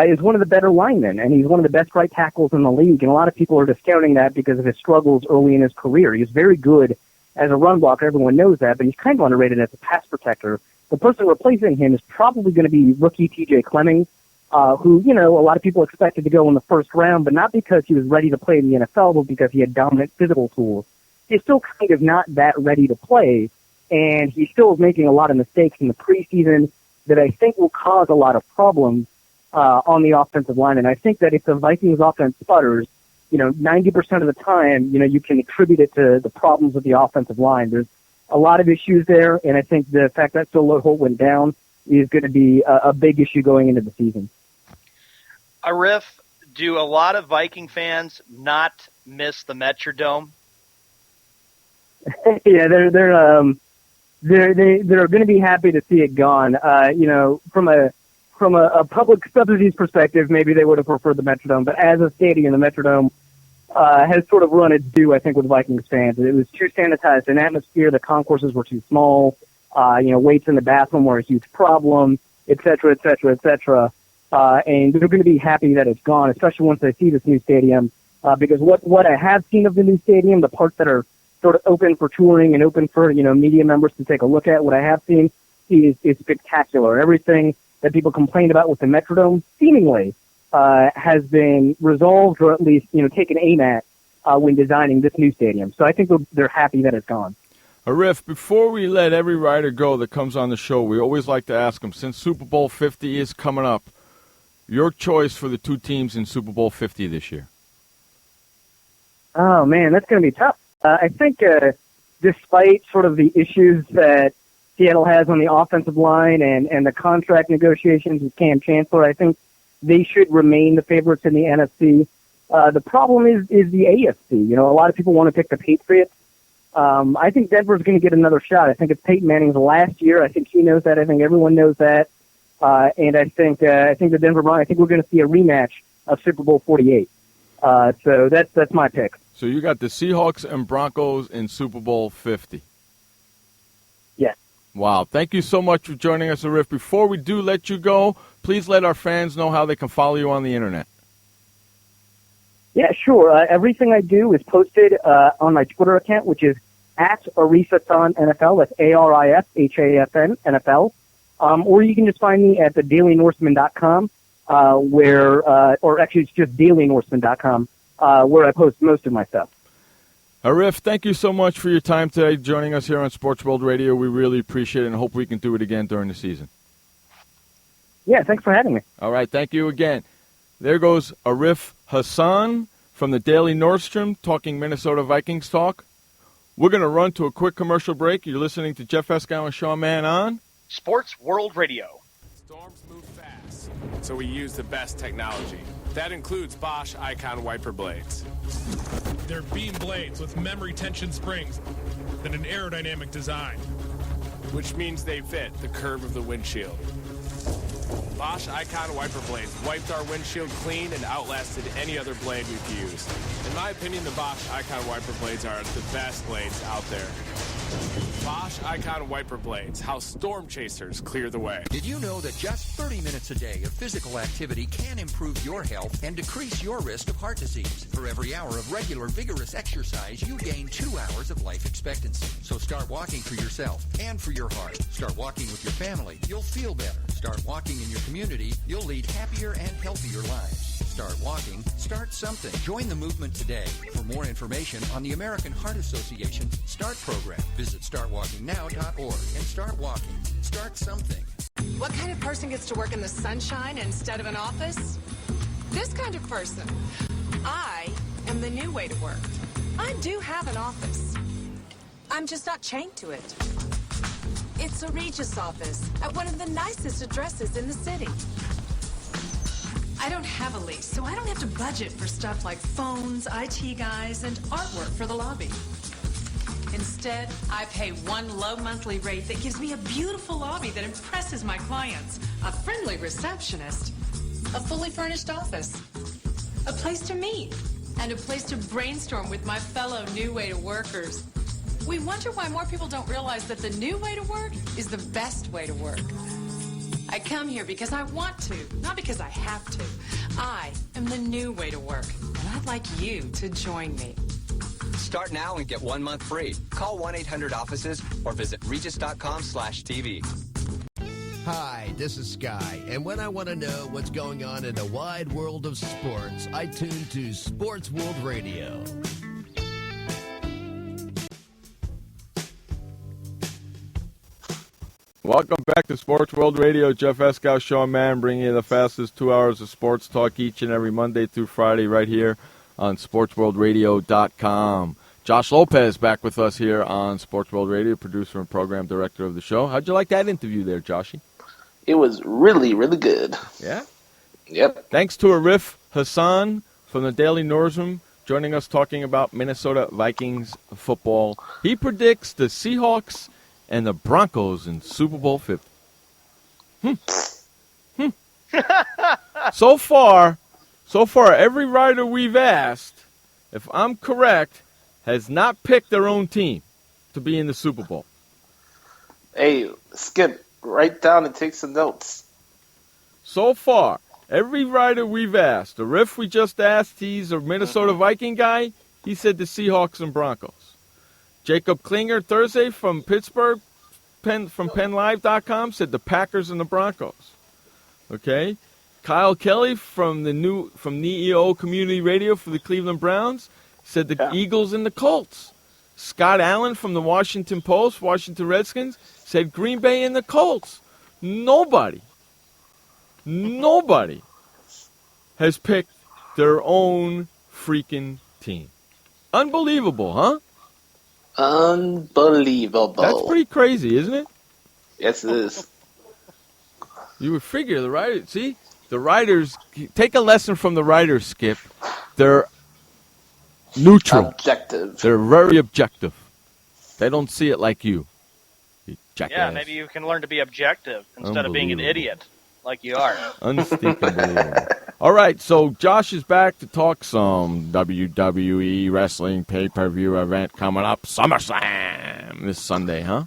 is one of the better linemen, and he's one of the best right tackles in the league. And a lot of people are discounting that because of his struggles early in his career. He's very good as a run blocker. Everyone knows that, but he's kind of underrated as a pass protector. the person replacing him is probably going to be rookie T.J. Clemmings, who, you know, a lot of people expected to go in the first round, but not because he was ready to play in the NFL, but because he had dominant physical tools. He's still kind of not that ready to play, and he still is making a lot of mistakes in the preseason that I think will cause a lot of problems on the offensive line. And I think that if the Vikings offense sputters, you know, 90% of the time, you know, you can attribute it to the problems with the offensive line. There's a lot of issues there, and I think the fact that Solo Holt went down is going to be a big issue going into the season. Arif, do a lot of Viking fans not miss the Metrodome? Yeah, they're going to be happy to see it gone. You know, from a public subsidies perspective, maybe they would have preferred the Metrodome, but as a stadium, the Metrodome has sort of run its due, I think, with Vikings fans. It was too sanitized an atmosphere. The concourses were too small. You know, waits in the bathroom were a huge problem, et cetera, et cetera, et cetera. And they're going to be happy that it's gone, especially once they see this new stadium. Because what I have seen of the new stadium, the parts that are sort of open for touring and open for, you know, media members to take a look at, what I have seen is spectacular. Everything that people complained about with the Metrodome seemingly has been resolved, or at least, you know, taken aim at when designing this new stadium. So I think they're happy that it's gone. Arif, before we let every rider go that comes on the show, we always like to ask them, since Super Bowl 50 is coming up, your choice for the two teams in Super Bowl 50 this year. Oh, man, that's going to be tough. I think despite sort of the issues that Seattle has on the offensive line and the contract negotiations with Cam Chancellor, I think they should remain the favorites in the NFC. The problem is the AFC. You know, a lot of people want to pick the Patriots. I think Denver's going to get another shot. I think it's Peyton Manning's last year. I think he knows that. I think everyone knows that. And I think the Denver Broncos, I think we're going to see a rematch of Super Bowl 48. So that's my pick. So you got the Seahawks and Broncos in Super Bowl 50. Yes. Wow. Thank you so much for joining us, Arif. Before we do let you go, please let our fans know how they can follow you on the Internet. Yeah, sure. Everything I do is posted on my Twitter account, which is at Arifhassan NFL. That's ARIFHASN NFL. Or you can just find me at thedailynorseman.com, or actually it's just dailynorseman.com, where I post most of my stuff. Arif, thank you so much for your time today, joining us here on Sports World Radio. We really appreciate it and hope we can do it again during the season. Yeah, thanks for having me. All right, thank you again. There goes Arif Hassan from the Daily Nordstrom talking Minnesota Vikings talk. We're going to run to a quick commercial break. You're listening to Jeff Escow and Sean Mann on Sports World Radio. Storms move fast, so we use the best technology. That includes Bosch Icon wiper blades. They're beam blades with memory tension springs and an aerodynamic design, which means they fit the curve of the windshield. Bosch Icon wiper blades wiped our windshield clean and outlasted any other blade we've used. In my opinion, the Bosch Icon wiper blades are the best blades out there. Bosch Icon wiper blades, how storm chasers clear the way. Did you know that just 30 minutes a day of physical activity can improve your health and decrease your risk of heart disease? For every hour of regular vigorous exercise, you gain 2 hours of life expectancy. So start walking for yourself and for your heart. Start walking with your family. You'll feel better. Start walking in your community. You'll lead happier and healthier lives. Start walking. Start something. Join the movement today. For more information on the American Heart Association's START program, visit startwalkingnow.org and start walking. Start something. What kind of person gets to work in the sunshine instead of an office? This kind of person. I am the new way to work. I do have an office. I'm just not chained to it. It's a Regis office at one of the nicest addresses in the city. I don't have a lease, so I don't have to budget for stuff like phones, IT guys, and artwork for the lobby. Instead, I pay one low monthly rate that gives me a beautiful lobby that impresses my clients, a friendly receptionist, a fully furnished office, a place to meet, and a place to brainstorm with my fellow New Way to Workers. We wonder why more people don't realize that the new way to work is the best way to work. I come here because I want to, not because I have to. I am the new way to work, and I'd like you to join me. Start now and get 1 month free. Call 1-800-OFFICES or visit Regis.com/TV. Hi, this is Sky, and when I want to know what's going on in the wide world of sports, I tune to Sports World Radio. Welcome back to Sports World Radio. Jeff Eskow, Sean Mann, bringing you the fastest 2 hours of sports talk each and every Monday through Friday right here on SportsWorldRadio.com. Josh Lopez back with us here on Sports World Radio, producer and program director of the show. How'd you like that interview there, Joshy? It was really, really good. Yeah? Yep. Thanks to Arif Hassan from the Daily Norseman joining us talking about Minnesota Vikings football. He predicts the Seahawks and the Broncos in Super Bowl 50. So far, every writer we've asked, if I'm correct, has not picked their own team to be in the Super Bowl. Hey, Skip, write down and take some notes. So far, every writer we've asked, the Riff we just asked, he's a Minnesota Viking guy, he said the Seahawks and Broncos. Jacob Klinger Thursday from Pittsburgh, from PennLive.com, said the Packers and the Broncos. Okay? Kyle Kelly from NEO Community Radio for the Cleveland Browns said the Eagles and the Colts. Scott Allen from the Washington Post, Washington Redskins, said Green Bay and the Colts. Nobody has picked their own freaking team. Unbelievable, huh? Unbelievable. That's pretty crazy, isn't it? Yes, it is. You would figure the writers, take a lesson from the writers, Skip. They're neutral. Objective. They're very objective. They don't see it like you jackass. Yeah, maybe you can learn to be objective instead of being an idiot like you are. Unbelievable. All right, so Josh is back to talk some WWE wrestling pay-per-view event coming up, SummerSlam, this Sunday, huh?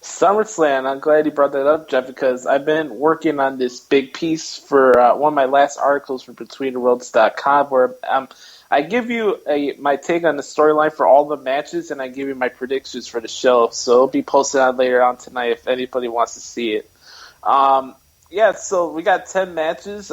SummerSlam, I'm glad you brought that up, Jeff, because I've been working on this big piece for one of my last articles for BetweenTheWorlds.com where I give you my take on the storyline for all the matches, and I give you my predictions for the show. So it'll be posted on later on tonight if anybody wants to see it. So we got 10 matches.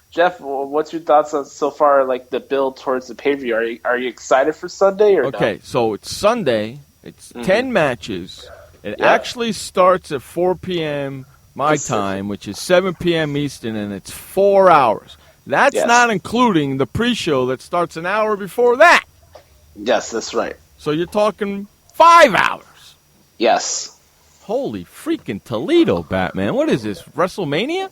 Jeff, what's your thoughts on so far, like the build towards the pay-per-view? Are you excited for Sunday or no? Okay, so it's Sunday. It's 10 matches. It actually starts at 4 p.m. my time, which is 7 p.m. Eastern, and it's 4 hours. That's not including the pre-show that starts an hour before that. Yes, that's right. So you're talking 5 hours. Yes. Holy freaking Toledo, Batman. What is this, WrestleMania?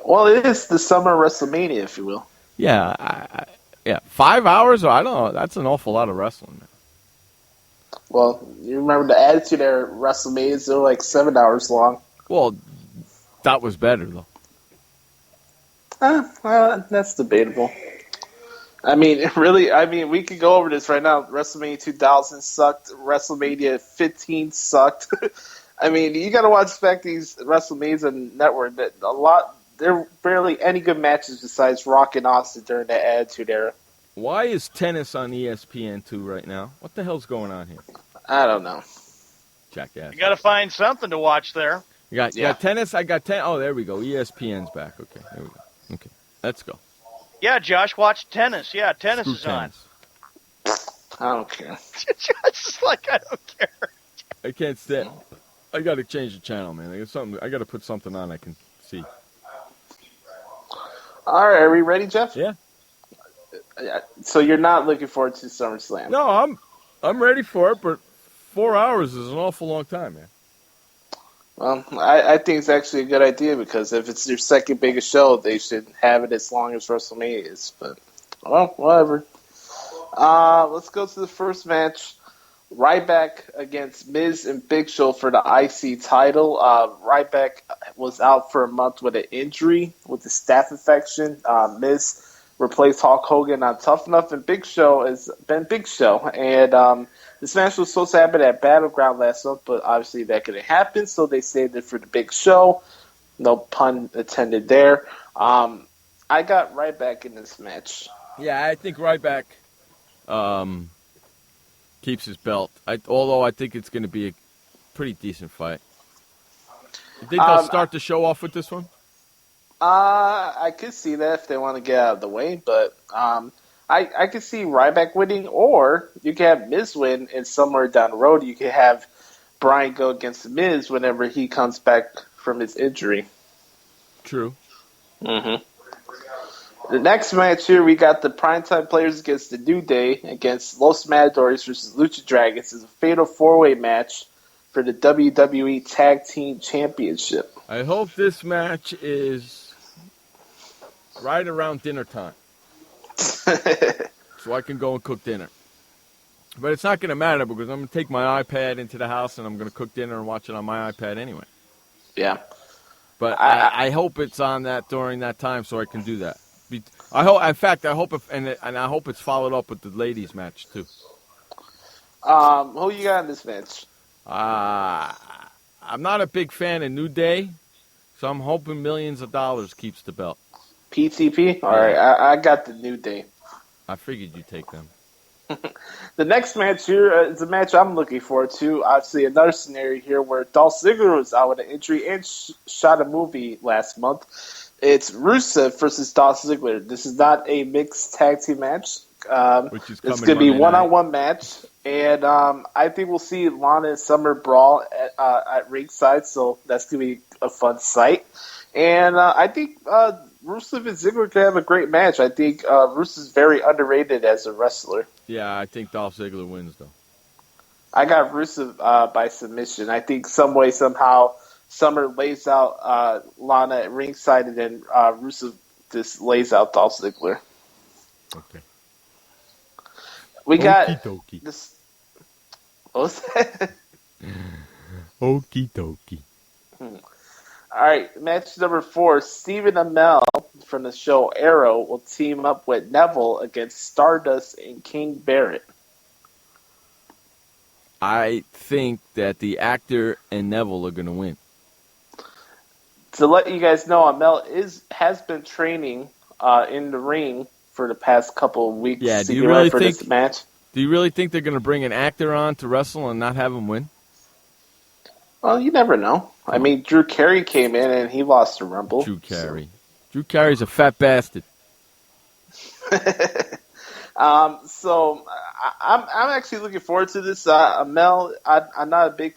Well, it is the summer WrestleMania, if you will. Yeah, 5 hours? I don't know. That's an awful lot of wrestling, man. Well, you remember the Attitude Era WrestleManias, they were like 7 hours long. Well, that was better, though. Well, that's debatable. I mean, we could go over this right now. WrestleMania 2000 sucked. WrestleMania 15 sucked. I mean, you got to watch back these WrestleManias on network. There are barely any good matches besides Rock and Austin during that Attitude Era. Why is tennis on ESPN2 right now? What the hell's going on here? I don't know. Jackass. You got to find something to watch there. You got tennis? I got tennis. Oh, there we go. ESPN's back. Okay, there we go. Okay, let's go. Yeah, Josh, watch tennis. Yeah, tennis is tennis. on. I don't care. Josh is like, I don't care. I can't stand. I got to change the channel, man. I got to put something on I can see. All right, are we ready, Jeff? Yeah. So you're not looking forward to SummerSlam? No, I'm ready for it, but 4 hours is an awful long time, man. Well, I think it's actually a good idea because if it's your second biggest show, they should have it as long as WrestleMania is. But, well, whatever. Let's go to the first match. Ryback against Miz and Big Show for the IC title. Ryback was out for a month with an injury with a staph infection. Miz replaced Hulk Hogan on Tough Enough, and Big Show has been Big Show. And this match was supposed to happen at Battleground last month, but obviously that couldn't happen, so they saved it for the Big Show. No pun intended there. I got Ryback in this match. Yeah, I think Ryback keeps his belt. Although I think it's going to be a pretty decent fight. You think they'll start the show off with this one? I could see that if they want to get out of the way, but I could see Ryback winning, or you could have Miz win, and somewhere down the road you could have Bryan go against Miz whenever he comes back from his injury. True. Mm-hmm. The next match here, we got the Primetime Players against the New Day against Los Matadores versus Lucha Dragons. It's a fatal 4-way match for the WWE Tag Team Championship. I hope this match is right around dinner time, so I can go and cook dinner. But it's not going to matter because I'm going to take my iPad into the house and I'm going to cook dinner and watch it on my iPad anyway. Yeah. But I hope it's on that during that time so I can do that. I hope. In fact, I hope I hope it's followed up with the ladies' match too. Who you got in this match? I'm not a big fan of New Day, so I'm hoping Millions of Dollars keeps the belt. PTP? All right, I got the New Day. I figured you'd take them. The next match here is a match I'm looking forward to. Obviously, another scenario here where Dolph Ziggler was out with an injury and shot a movie last month. It's Rusev versus Dolph Ziggler. This is not a mixed tag team match. It's going to be one-on-one match. And I think we'll see Lana and Summer brawl at ringside, so that's going to be a fun sight. And I think Rusev and Ziggler could have a great match. I think Rusev's very underrated as a wrestler. Yeah, I think Dolph Ziggler wins, though. I got Rusev by submission. I think some way, somehow, Summer lays out Lana at ringside, and then Rusev just lays out Dolph Ziggler. Okay. We got Okie this. What was that? Okie dokie. All right, match number 4. Stephen Amell from the show Arrow will team up with Neville against Stardust and King Barrett. I think that the actor and Neville are going to win. To let you guys know, Amell has been training in the ring for the past couple of weeks. Yeah, do you really think this match? Do you really think they're going to bring an actor on to wrestle and not have him win? Well, you never know. I mean, Drew Carey came in and he lost the Rumble. Drew Carey. Drew Carey's a fat bastard. So I'm actually looking forward to this. Amell, I'm not a big.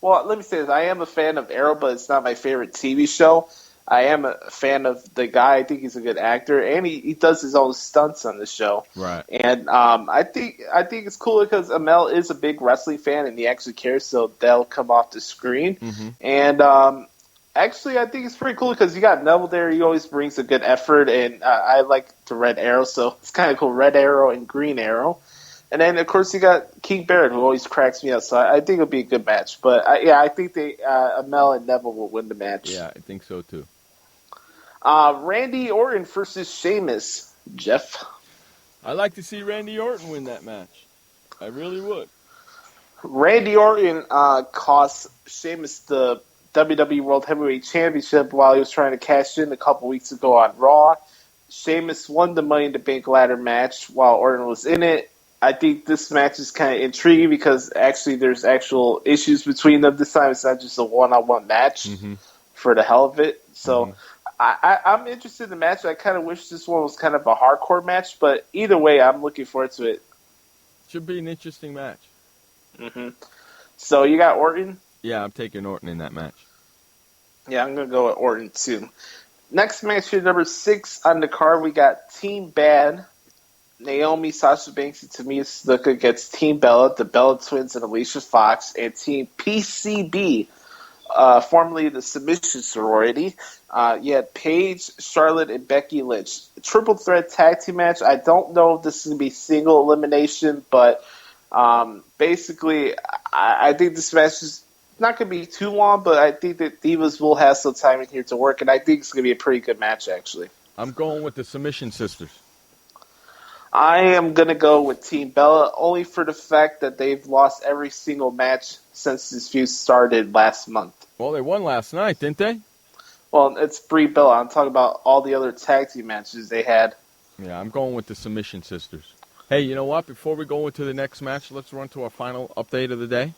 Well, let me say this: I am a fan of Arrow, but it's not my favorite TV show. I am a fan of the guy. I think he's a good actor, and he does his own stunts on the show. Right. And I think it's cool because Amell is a big wrestling fan, and he actually cares, so they'll come off the screen. Mm-hmm. And actually, I think it's pretty cool because you got Neville there. He always brings a good effort, and I like the Red Arrow, so it's kind of cool. Red Arrow and Green Arrow. And then, of course, you got King Barrett, who always cracks me up. So I think it'll be a good match. But, I think Amell and Neville will win the match. Yeah, I think so, too. Randy Orton versus Sheamus. Jeff? I'd like to see Randy Orton win that match. I really would. Randy Orton cost Sheamus the WWE World Heavyweight Championship while he was trying to cash in a couple weeks ago on Raw. Sheamus won the Money in the Bank ladder match while Orton was in it. I think this match is kind of intriguing because actually there's actual issues between them this time. It's not just a one-on-one match for the hell of it. So I'm interested in the match. I kind of wish this one was kind of a hardcore match, but either way, I'm looking forward to it. Should be an interesting match. So you got Orton? Yeah, I'm taking Orton in that match. Yeah, I'm going to go with Orton too. Next match here, number 6 on the card, we got Team Bad. Naomi, Sasha Banks, and Tamina Snuka against Team Bella, the Bella Twins, and Alicia Fox, and Team PCB, formerly the Submission Sorority. You had Paige, Charlotte, and Becky Lynch. Triple threat tag team match. I don't know if this is going to be single elimination, but basically, I think this match is not going to be too long, but I think that Divas will have some time in here to work, and I think it's going to be a pretty good match, actually. I'm going with the Submission Sisters. I am going to go with Team Bella only for the fact that they've lost every single match since this feud started last month. Well, they won last night, didn't they? Well, it's Brie Bella. I'm talking about all the other tag team matches they had. Yeah, I'm going with the Submission Sisters. Hey, you know what? Before we go into the next match, let's run to our final update of the day.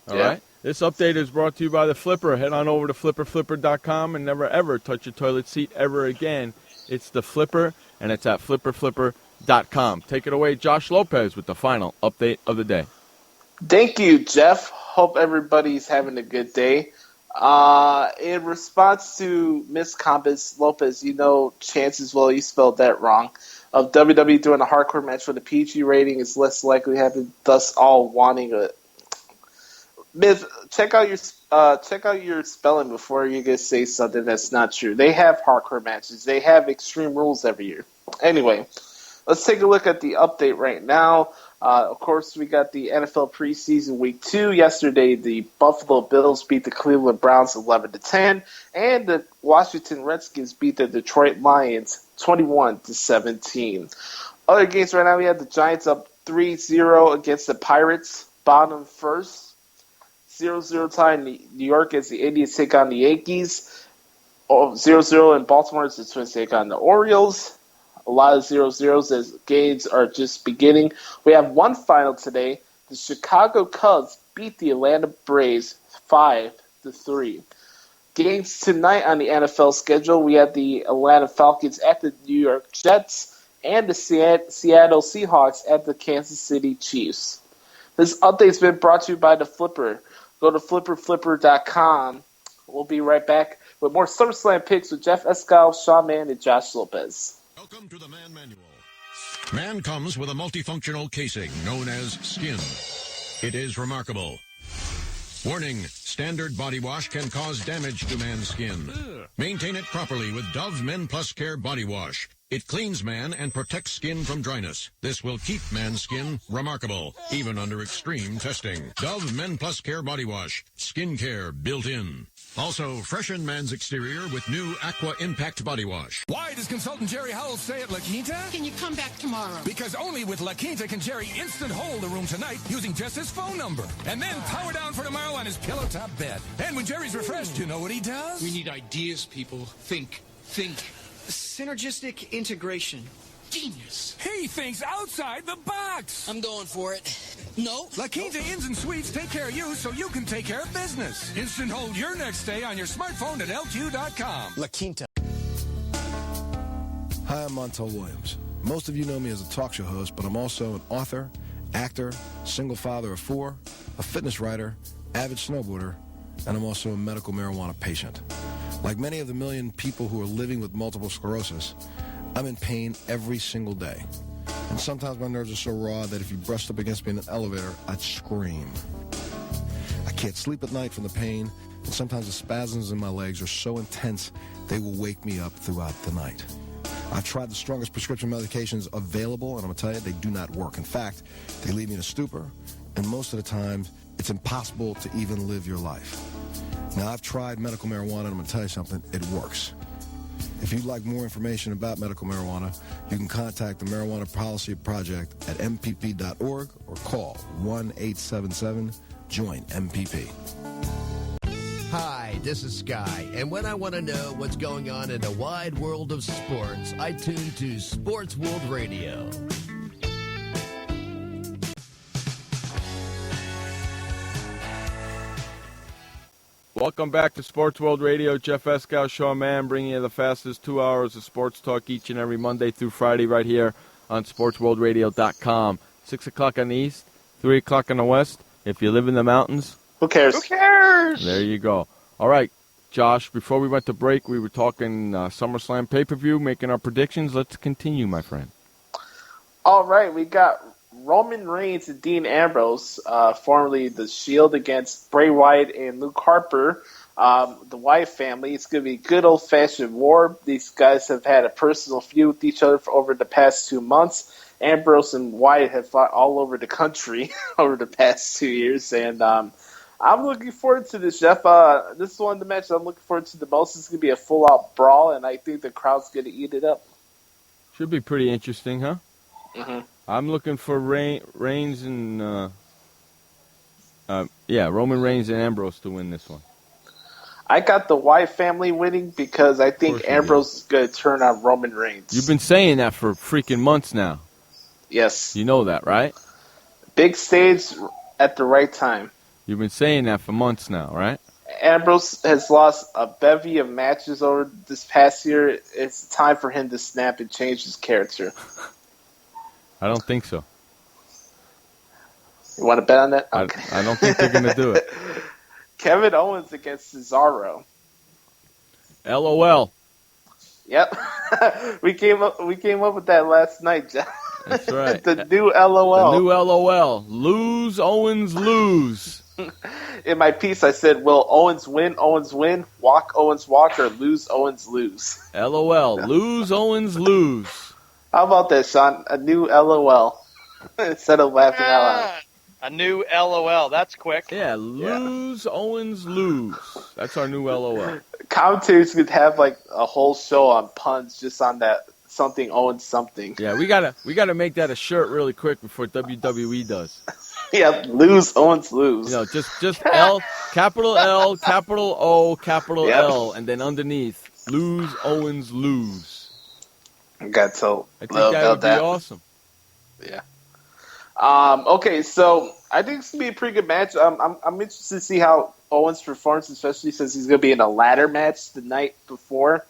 All right? This update is brought to you by The Flipper. Head on over to flipperflipper.com and never, ever touch your toilet seat ever again. It's The Flipper, and it's at flipperflipper.com. Take it away, Josh Lopez, with the final update of the day. Thank you, Jeff. Hope everybody's having a good day. In response to Miss Compass Lopez, chances, well, you spelled that wrong, of WWE doing a hardcore match for the PG rating is less likely to happen, thus all wanting a... Miss, check out your spelling before you guys say something that's not true. They have hardcore matches. They have Extreme Rules every year. Anyway, let's take a look at the update right now. Of course, we got the NFL preseason week 2. Yesterday, the Buffalo Bills beat the Cleveland Browns 11-10, and the Washington Redskins beat the Detroit Lions 21-17. Other games right now, we have the Giants up 3-0 against the Pirates, bottom first. 0-0 tie in New York as the Indians take on the Yankees. 0-0 in Baltimore as the Twins take on the Orioles. A lot of 0-0s as games are just beginning. We have one final today. The Chicago Cubs beat the Atlanta Braves 5-3. Games tonight on the NFL schedule. We have the Atlanta Falcons at the New York Jets and the Seattle Seahawks at the Kansas City Chiefs. This update's been brought to you by The Flipper. Go to flipperflipper.com. We'll be right back with more SummerSlam picks with Jeff Escal, Sean Mann, and Josh Lopez. Welcome to the Man Manual. Man comes with a multifunctional casing known as skin. It is remarkable. Warning, standard body wash can cause damage to man's skin. Maintain it properly with Dove Men Plus Care Body Wash. It cleans man and protects skin from dryness. This will keep man's skin remarkable, even under extreme testing. Dove Men Plus Care Body Wash. Skin care built in. Also, freshen man's exterior with new Aqua Impact Body Wash. Why does consultant Jerry Howell stay at La Quinta? Can you come back tomorrow? Because only with La Quinta can Jerry instant hold the room tonight using just his phone number. And then power down for tomorrow on his pillow top bed. And when Jerry's refreshed, you know what he does? We need ideas, people. Think. Synergistic integration. Genius. He thinks outside the box. I'm going for it. No. La Quinta Inns and Suites take care of you so you can take care of business. Instant hold your next stay on your smartphone at LQ.com. La Quinta. Hi, I'm Montel Williams. Most of you know me as a talk show host, but I'm also an author, actor, single father of 4, a fitness writer, avid snowboarder, and I'm also a medical marijuana patient. Like many of the million people who are living with multiple sclerosis, I'm in pain every single day. And sometimes my nerves are so raw that if you brushed up against me in an elevator, I'd scream. I can't sleep at night from the pain, and sometimes the spasms in my legs are so intense they will wake me up throughout the night. I've tried the strongest prescription medications available, and I'm going to tell you, they do not work. In fact, they leave me in a stupor, and most of the time, it's impossible to even live your life. Now, I've tried medical marijuana, and I'm going to tell you something, it works. If you'd like more information about medical marijuana, you can contact the Marijuana Policy Project at mpp.org or call 1-877-JOIN-MPP. Hi, this is Sky, and when I want to know what's going on in the wide world of sports, I tune to Sports World Radio. Welcome back to Sports World Radio. Jeff Escal, Sean Mann, bringing you the fastest 2 hours of sports talk each and every Monday through Friday right here on SportsWorldRadio.com. 6 o'clock on the east, 3 o'clock on the west. If you live in the mountains, who cares? Who cares? There you go. All right, Josh, before we went to break, we were talking SummerSlam pay-per-view, making our predictions. Let's continue, my friend. All right, we got Roman Reigns and Dean Ambrose, formerly The Shield, against Bray Wyatt and Luke Harper, the Wyatt family. It's going to be a good old-fashioned war. These guys have had a personal feud with each other for over the past 2 months. Ambrose and Wyatt have fought all over the country over the past 2 years, and I'm looking forward to this, Jeff. This is one of the matches I'm looking forward to the most. It's going to be a full-out brawl, and I think the crowd's going to eat it up. Should be pretty interesting, huh? Mm-hmm. I'm looking for Reigns and Roman Reigns and Ambrose to win this one. I got the Wyatt family winning because I think Ambrose is going to turn on Roman Reigns. You've been saying that for freaking months now. Yes. You know that, right? Big stage at the right time. You've been saying that for months now, right? Ambrose has lost a bevy of matches over this past year. It's time for him to snap and change his character. I don't think so. You want to bet on that? Okay. I don't think they're going to do it. Kevin Owens against Cesaro. LOL. Yep. we came up with that last night, Jeff. That's right. The new LOL. The new LOL. Lose, Owens, lose. In my piece, I said, will Owens win, walk, Owens walk, or lose, Owens lose? LOL. Lose, Owens, lose. How about that, Sean? A new LOL instead of laughing out loud. A new LOL. That's quick. Yeah, lose, Owens, lose. That's our new LOL. Commentators could have like a whole show on puns just on that something Owens something. Yeah, we gotta make that a shirt really quick before WWE does. Yeah, lose, Owens lose. You know, just L, capital L, capital O, capital L, and then underneath, lose, Owens, lose. I got so I think that would be awesome. Yeah. Okay, so I think it's gonna be a pretty good match. I'm interested to see how Owens performs, especially since he's gonna be in a ladder match the night before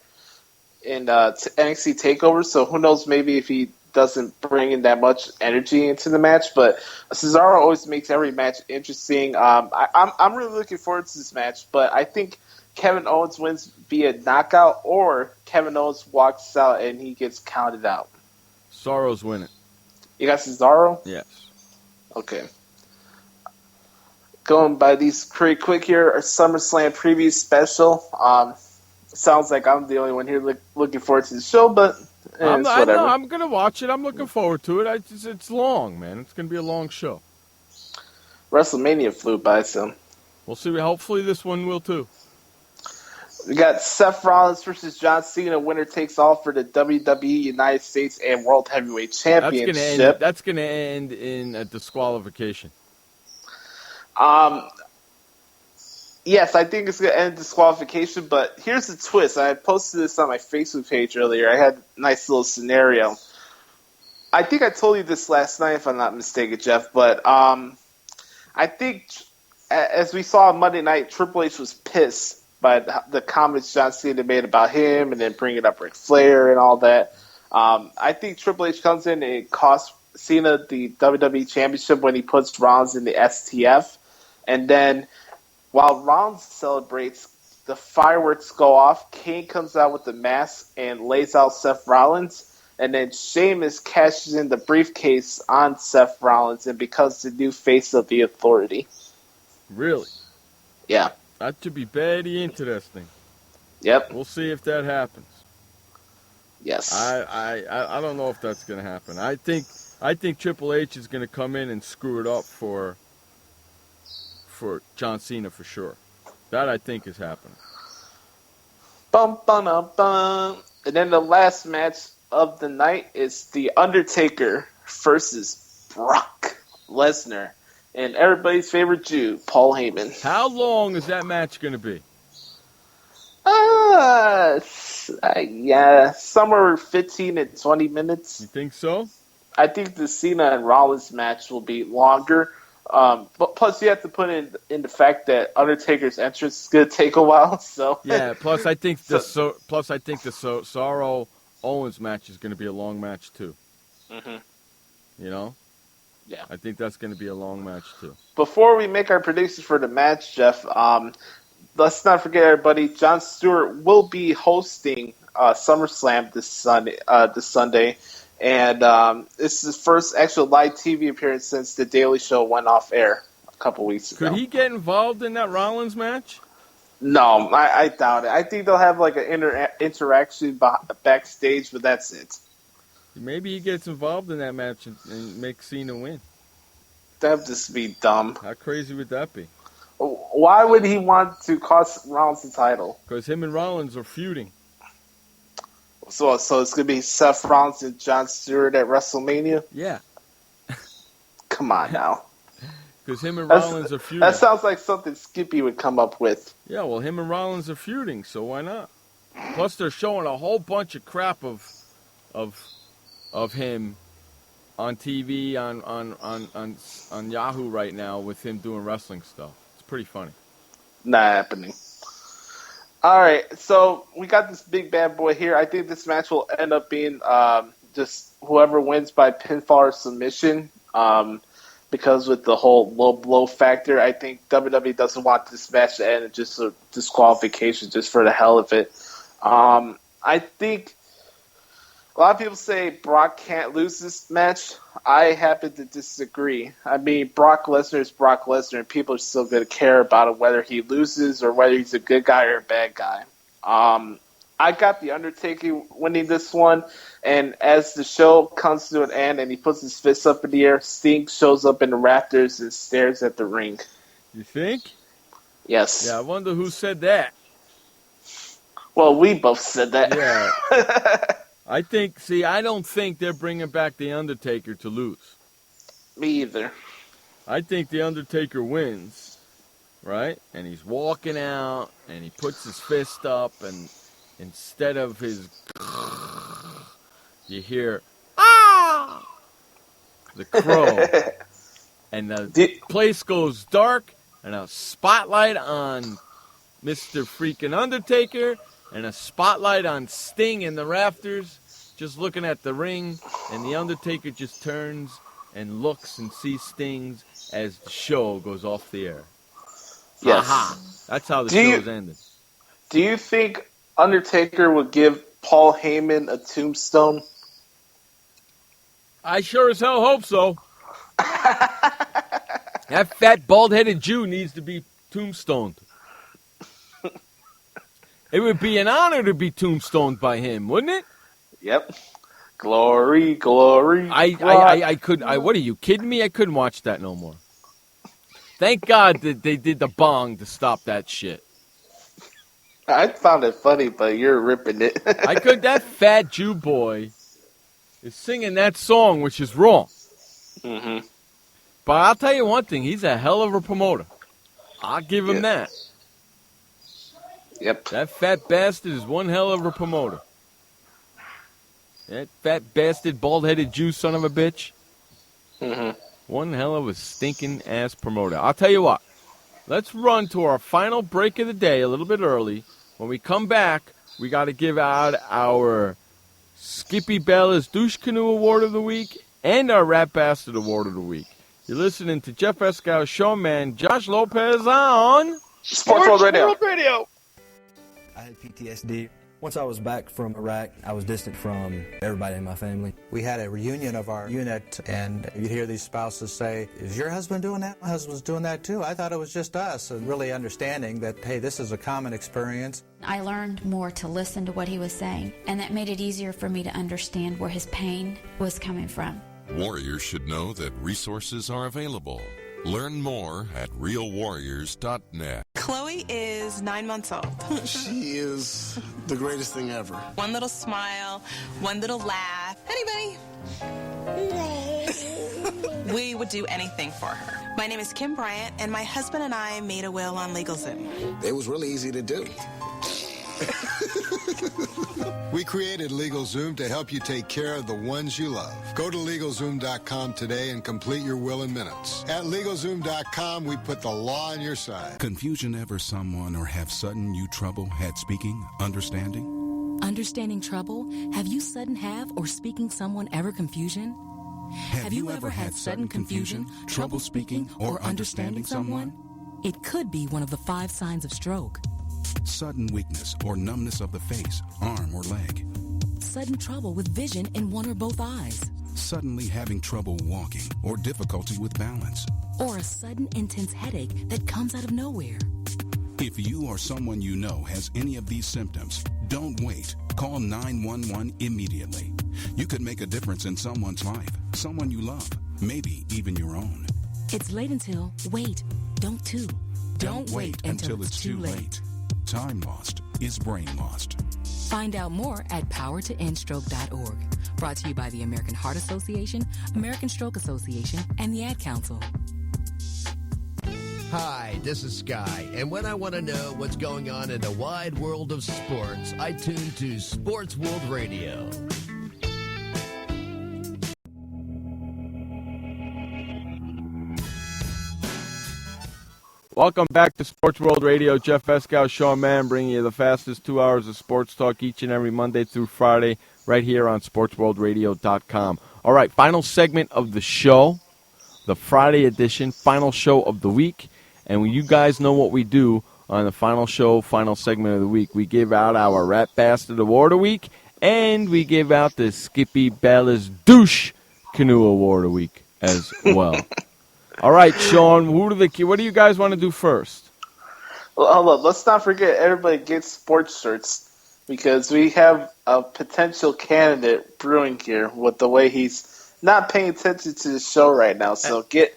in NXT Takeover. So who knows? Maybe if he doesn't bring in that much energy into the match, but Cesaro always makes every match interesting. I'm really looking forward to this match, but I think Kevin Owens wins via knockout, or Kevin Owens walks out and he gets counted out. Cesaro's winning. You got Cesaro? Yes. Okay. Going by these pretty quick here, our SummerSlam preview special. Sounds like I'm the only one here looking forward to the show, but whatever. I'm going to watch it. I'm looking forward to it. It's long, man. It's going to be a long show. WrestleMania flew by, so. We'll see. Hopefully this one will, too. We got Seth Rollins versus John Cena. Winner takes all for the WWE United States and World Heavyweight Championship. That's going to end in a disqualification. Yes, I think it's going to end disqualification, but here's the twist. I posted this on my Facebook page earlier. I had a nice little scenario. I think I told you this last night, if I'm not mistaken, Jeff, but I think, as we saw on Monday night, Triple H was pissed by the comments John Cena made about him and then bringing up Ric Flair and all that. I think Triple H comes in and it costs Cena the WWE Championship when he puts Rollins in the STF. And then while Rollins celebrates, the fireworks go off. Kane comes out with the mask and lays out Seth Rollins. And then Sheamus cashes in the briefcase on Seth Rollins and becomes the new face of the Authority. Really? Yeah. That should be very interesting. Yep. We'll see if that happens. Yes. I don't know if that's going to happen. I think Triple H is going to come in and screw it up for John Cena for sure. That I think is happening. Bum, bum, bum. And then the last match of the night is The Undertaker versus Brock Lesnar and everybody's favorite Jew, Paul Heyman. How long is that match going to be? Yeah, somewhere 15 and 20 minutes. You think so? I think the Cena and Rollins match will be longer. But plus, you have to put in the fact that Undertaker's entrance is going to take a while. So yeah. Plus, I think the Cesaro Owens match is going to be a long match too. Mm-hmm. You know. Yeah. I think that's going to be a long match too. Before we make our predictions for the match, Jeff, let's not forget, everybody, Jon Stewart will be hosting SummerSlam this Sunday. And this is his first actual live TV appearance since The Daily Show went off air a couple weeks ago. Could he get involved in that Rollins match? No, I doubt it. I think they'll have like an interaction backstage, but that's it. Maybe he gets involved in that match and makes Cena win. That would just be dumb. How crazy would that be? Why would he want to cost Rollins the title? Because him and Rollins are feuding. So it's going to be Seth Rollins and Jon Stewart at WrestleMania? Yeah. Come on now. Because him and Rollins are feuding. That sounds like something Skippy would come up with. Yeah, well, him and Rollins are feuding, so why not? Plus, they're showing a whole bunch of crap of him on TV on Yahoo right now with him doing wrestling stuff. pretty funny. Not happening. All right, so we got this big bad boy here. I think this match will end up being just whoever wins by pinfall or submission. Because with the whole low blow factor, I think WWE doesn't want this match to end in just a disqualification just for the hell of it. I think a lot of people say Brock can't lose this match. I happen to disagree. I mean, Brock Lesnar is Brock Lesnar, and people are still going to care about it, whether he loses or whether he's a good guy or a bad guy. I got The Undertaker winning this one, and as the show comes to an end and he puts his fists up in the air, Sting shows up in the rafters and stares at the ring. You think? Yes. Yeah, I wonder who said that. Well, we both said that. Yeah. I don't think they're bringing back The Undertaker to lose. Me either. I think The Undertaker wins, right? And he's walking out, and he puts his fist up, and instead of his, you hear, ah! The crow. And the place goes dark, and a spotlight on Mr. freaking Undertaker, and a spotlight on Sting in the rafters, just looking at the ring, and the Undertaker just turns and looks and sees Sting as the show goes off the air. Yes. Aha. That's how the show's ended. Do you think Undertaker would give Paul Heyman a tombstone? I sure as hell hope so. That fat, bald-headed Jew needs to be tombstoned. It would be an honor to be tombstoned by him, wouldn't it? Yep. Glory, glory. What are you kidding me? I couldn't watch that no more. Thank God that they did the bong to stop that shit. I found it funny, but you're ripping it. That fat Jew boy is singing that song, which is wrong. Mm-hmm. But I'll tell you one thing, he's a hell of a promoter. I'll give him that. Yep. That fat bastard is one hell of a promoter. That fat bastard, bald-headed Jew son of a bitch. Mm-hmm. One hell of a stinking ass promoter. I'll tell you what. Let's run to our final break of the day a little bit early. When we come back, we got to give out our Skippy Bayless Douche Canoe Award of the Week and our Rat Bastard Award of the Week. You're listening to Jeff Escow, Showman, Josh Lopez on Sports World Radio. I had PTSD. Once I was back from Iraq, I was distant from everybody in my family. We had a reunion of our unit, and you'd hear these spouses say, "Is your husband doing that? My husband's doing that too. I thought it was just us." And really understanding that, hey, this is a common experience. I learned more to listen to what he was saying, and that made it easier for me to understand where his pain was coming from. Warriors should know that resources are available. Learn more at realwarriors.net. Chloe is 9 months old. She is the greatest thing ever. One little smile, one little laugh. Anybody? We would do anything for her. My name is Kim Bryant, and my husband and I made a will on LegalZoom. It was really easy to do. We created LegalZoom to help you take care of the ones you love. Go to LegalZoom.com today and complete your will in minutes. At LegalZoom.com, we put the law on your side. Confusion ever someone or have sudden you trouble had speaking, understanding? Understanding trouble? Have you sudden have or speaking someone ever confusion? Have you ever had sudden confusion, trouble speaking, or understanding someone? It could be one of the 5 signs of stroke. Sudden weakness or numbness of the face, arm, or leg. Sudden trouble with vision in one or both eyes. Suddenly having trouble walking or difficulty with balance. Or a sudden intense headache that comes out of nowhere. If you or someone you know has any of these symptoms, don't wait. Call 911 immediately. You could make a difference in someone's life, someone you love, maybe even your own. It's late until, wait, don't too. Don't wait until it's too late. Time lost is brain lost. Find out more at powertoendstroke.org. Brought to you by the American Heart Association, American Stroke Association, and the Ad Council. Hi, this is Sky, and when I want to know what's going on in the wide world of sports, I tune to Sports World Radio. Welcome back to Sports World Radio. Jeff Eskow, Sean Mann, bringing you the fastest 2 hours of sports talk each and every Monday through Friday right here on SportsWorldRadio.com. All right, final segment of the show, the Friday edition, final show of the week. And you guys know what we do on the final show, final segment of the week. We give out our Rat Bastard Award of the week, and we give out the Skippy Bayless Douche Canoe Award of the week as well. All right, Sean, what do you guys want to do first? Well, hold on. Let's not forget everybody gets sports shirts because we have a potential candidate brewing here with the way he's not paying attention to the show right now. So get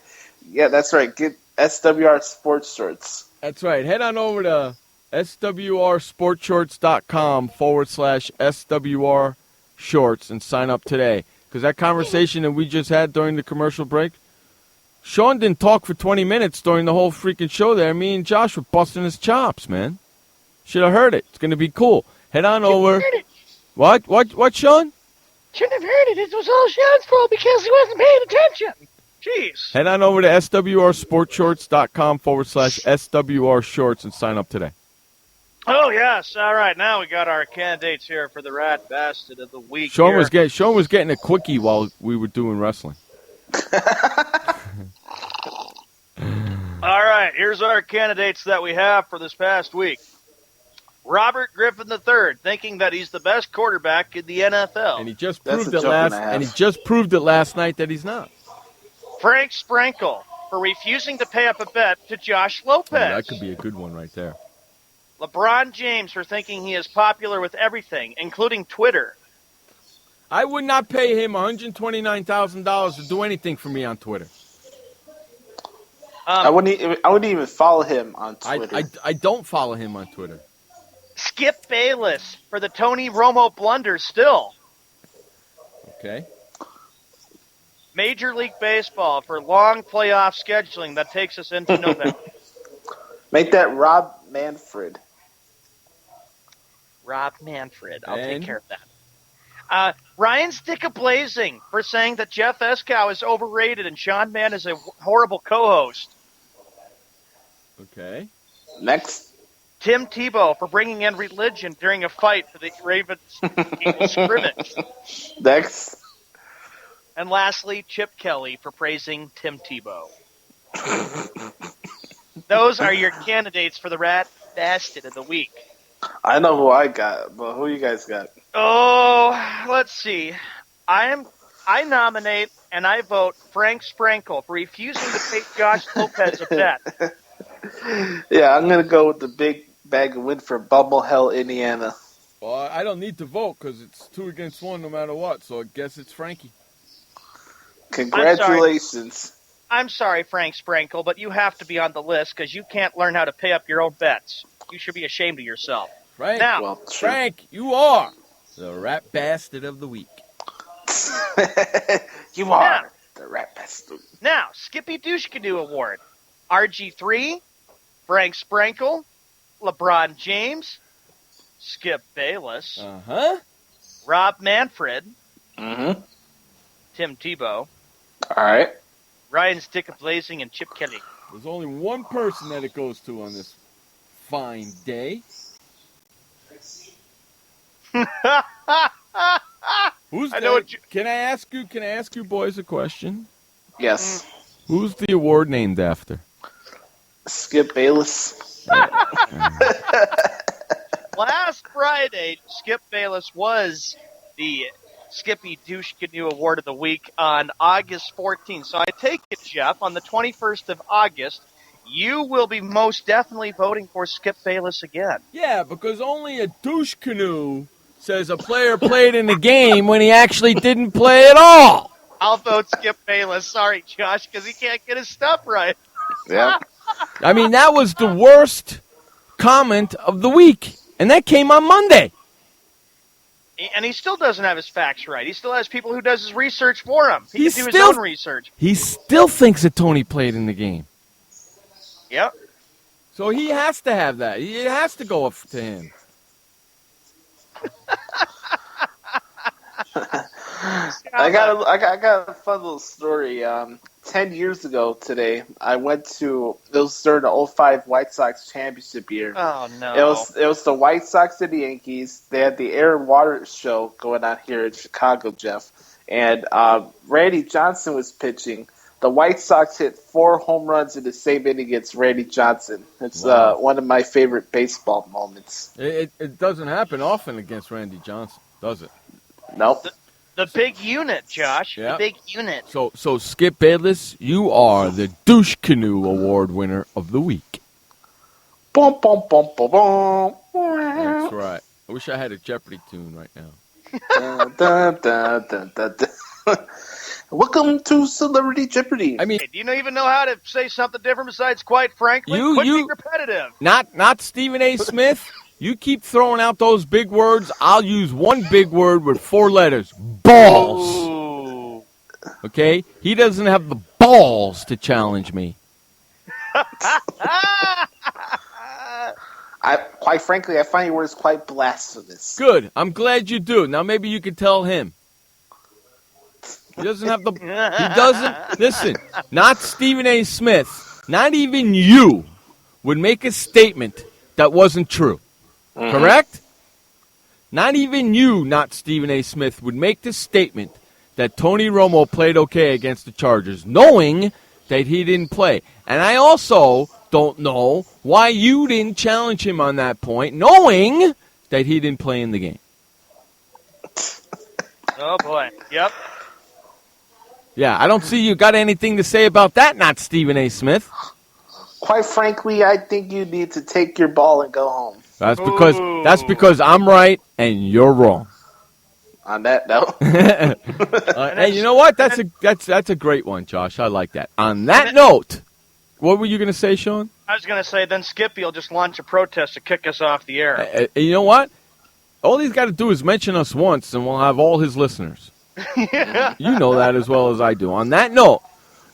SWR sports shirts. That's right. Head on over to swrsportshorts.com/SWR shorts and sign up today. Because that conversation that we just had during the commercial break, Sean didn't talk for 20 minutes during the whole freaking show there. Me and Josh were busting his chops, man. Should have heard it. It's going to be cool. Head on over. What, Sean? Shouldn't have heard it. It was all Sean's fault because he wasn't paying attention. Jeez. Head on over to swrsportshorts.com/SWR shorts and sign up today. Oh, yes. All right. Now we got our candidates here for the Rat Bastard of the Week. Sean was getting a quickie while we were doing wrestling. All right, here's our candidates that we have for this past week. Robert Griffin III, thinking that he's the best quarterback in the NFL. And he just proved it last night that he's not. Frank Sprankle, for refusing to pay up a bet to Josh Lopez. Oh, that could be a good one right there. LeBron James, for thinking he is popular with everything, including Twitter. I would not pay him $129,000 to do anything for me on Twitter. I wouldn't even follow him on Twitter. I don't follow him on Twitter. Skip Bayless for the Tony Romo blunder still. Okay. Major League Baseball for long playoff scheduling that takes us into November. Make that Rob Manfred. Rob Manfred. I'll take care of that. Ryan Stickablazing for saying that Jeff Eskow is overrated and Sean Mann is a horrible co-host. Okay. Next. Tim Tebow for bringing in religion during a fight for the Ravens scrimmage. Next. And lastly, Chip Kelly for praising Tim Tebow. Those are your candidates for the Rat Bastard of the Week. I know who I got, but who you guys got? Oh, let's see. I nominate and I vote Frank Sprankle for refusing to pay Josh Lopez a bet. Yeah, I'm going to go with the big bag of win for Bumble Hell, Indiana. Well, I don't need to vote because it's 2 against 1 no matter what, so I guess it's Frankie. Congratulations. I'm sorry, Frank Sprankle, but you have to be on the list because you can't learn how to pay up your own bets. You should be ashamed of yourself. Frank, now, Frank, you are the Rat Bastard of the Week. You are the Rat Bastard. Now, Skippy Douche Canoe Award. RG3, Frank Sprankle, LeBron James, Skip Bayless, Rob Manfred, Tim Tebow. All right. Ryan Stickablazing and Chip Kelly. There's only one person that it goes to on this fine day. Who's Can I ask you boys a question? Yes. Who's the award named after? Skip Bayless. Last Friday, Skip Bayless was the Skippy Douche Canoe Award of the Week on August 14th. So I take it, Jeff, on the 21st of August, you will be most definitely voting for Skip Bayless again. Yeah, because only a douche canoe says a player played in the game when he actually didn't play at all. I'll vote Skip Bayless. Sorry, Josh, because he can't get his stuff right. Yeah. I mean, that was the worst comment of the week, and that came on Monday. And he still doesn't have his facts right. He still has people who does his research for him. He can do his own research. He still thinks that Tony played in the game. Yep. So he has to have that. It has to go up to him. I got a fun little story. 10 years ago today, I went to, it was during the 05 White Sox championship year. Oh, no. It was the White Sox and the Yankees. They had the Air and Water show going on here in Chicago, Jeff. And Randy Johnson was pitching. The White Sox hit 4 home runs in the same inning against Randy Johnson. It's one of my favorite baseball moments. It doesn't happen often against Randy Johnson, does it? Nope. The big unit, Josh. Yeah. The big unit. So Skip Bayless, you are the Douche Canoe Award winner of the week. Boom, boom, boom, boom, boom. That's right. I wish I had a Jeopardy tune right now. Dun, dun, dun, dun, dun, dun. Welcome to Celebrity Jeopardy. I mean, Do you even know how to say something different besides quite frankly? Quit being repetitive. Not Stephen A. Smith. You keep throwing out those big words. I'll use one big word with 4 letters. Balls. Ooh. Okay? He doesn't have the balls to challenge me. Quite frankly, I find your words quite blasphemous. Good. I'm glad you do. Now maybe you could tell him. He doesn't have the... He doesn't... Listen, not Stephen A. Smith, not even you would make a statement that wasn't true. Mm-hmm. Correct? Not even you, not Stephen A. Smith, would make the statement that Tony Romo played okay against the Chargers, knowing that he didn't play. And I also don't know why you didn't challenge him on that point, knowing that he didn't play in the game. Oh, boy. Yep. Yeah, I don't see you got anything to say about that, not Stephen A. Smith. Quite frankly, I think you need to take your ball and go home. That's because I'm right and you're wrong. On that note. Hey, you know what? That's a great one, Josh. I like that. On that note, what were you going to say, Sean? I was going to say, then Skippy will just launch a protest to kick us off the air. You know what? All he's got to do is mention us once, and we'll have all his listeners. You know that as well as I do. On that note,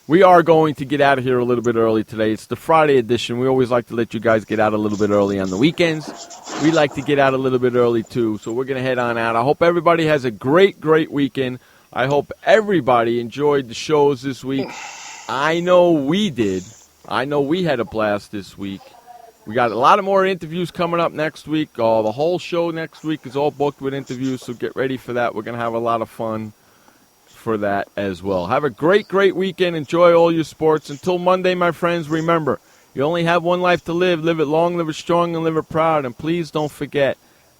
we are going to get out of here a little bit early today. It's the Friday edition. We always like to let you guys get out a little bit early on the weekends. We like to get out a little bit early, too, so we're going to head on out. I hope everybody has a great, great weekend. I hope everybody enjoyed the shows this week. I know we did. I know we had a blast this week. We got a lot of more interviews coming up next week. The whole show next week is all booked with interviews, so get ready for that. We're going to have a lot of fun for that as well. Have a great, great weekend. Enjoy all your sports. Until Monday, my friends, remember, you only have one life to live. Live it long, live it strong, and live it proud. And please don't forget,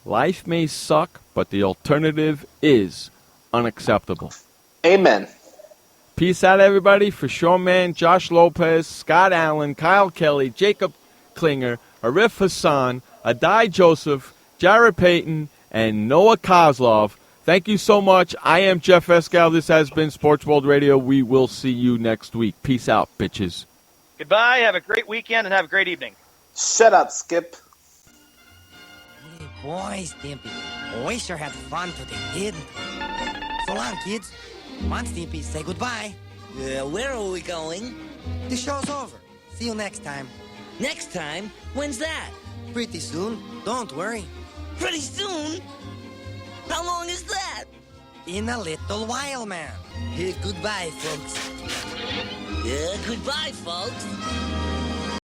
life may suck, but the alternative is unacceptable. Amen. Peace out, everybody. For Sean Mann, Josh Lopez, Scott Allen, Kyle Kelly, Jacob Klinger, Arif Hassan, Adai Joseph, Jared Payton, and Noah Kozlov. Thank you so much. I am Jeff Escal. This has been Sports World Radio. We will see you next week. Peace out, bitches. Goodbye. Have a great weekend and have a great evening. Shut up, Skip. Hey, boy, Stimpy. We sure had fun today, kid. So long, kids. Come on, Stimpy, say goodbye. Where are we going? The show's over. See you next time. Next time? When's that? Pretty soon. Don't worry. Pretty soon? How long is that? In a little while, man. Goodbye, folks. Goodbye, folks.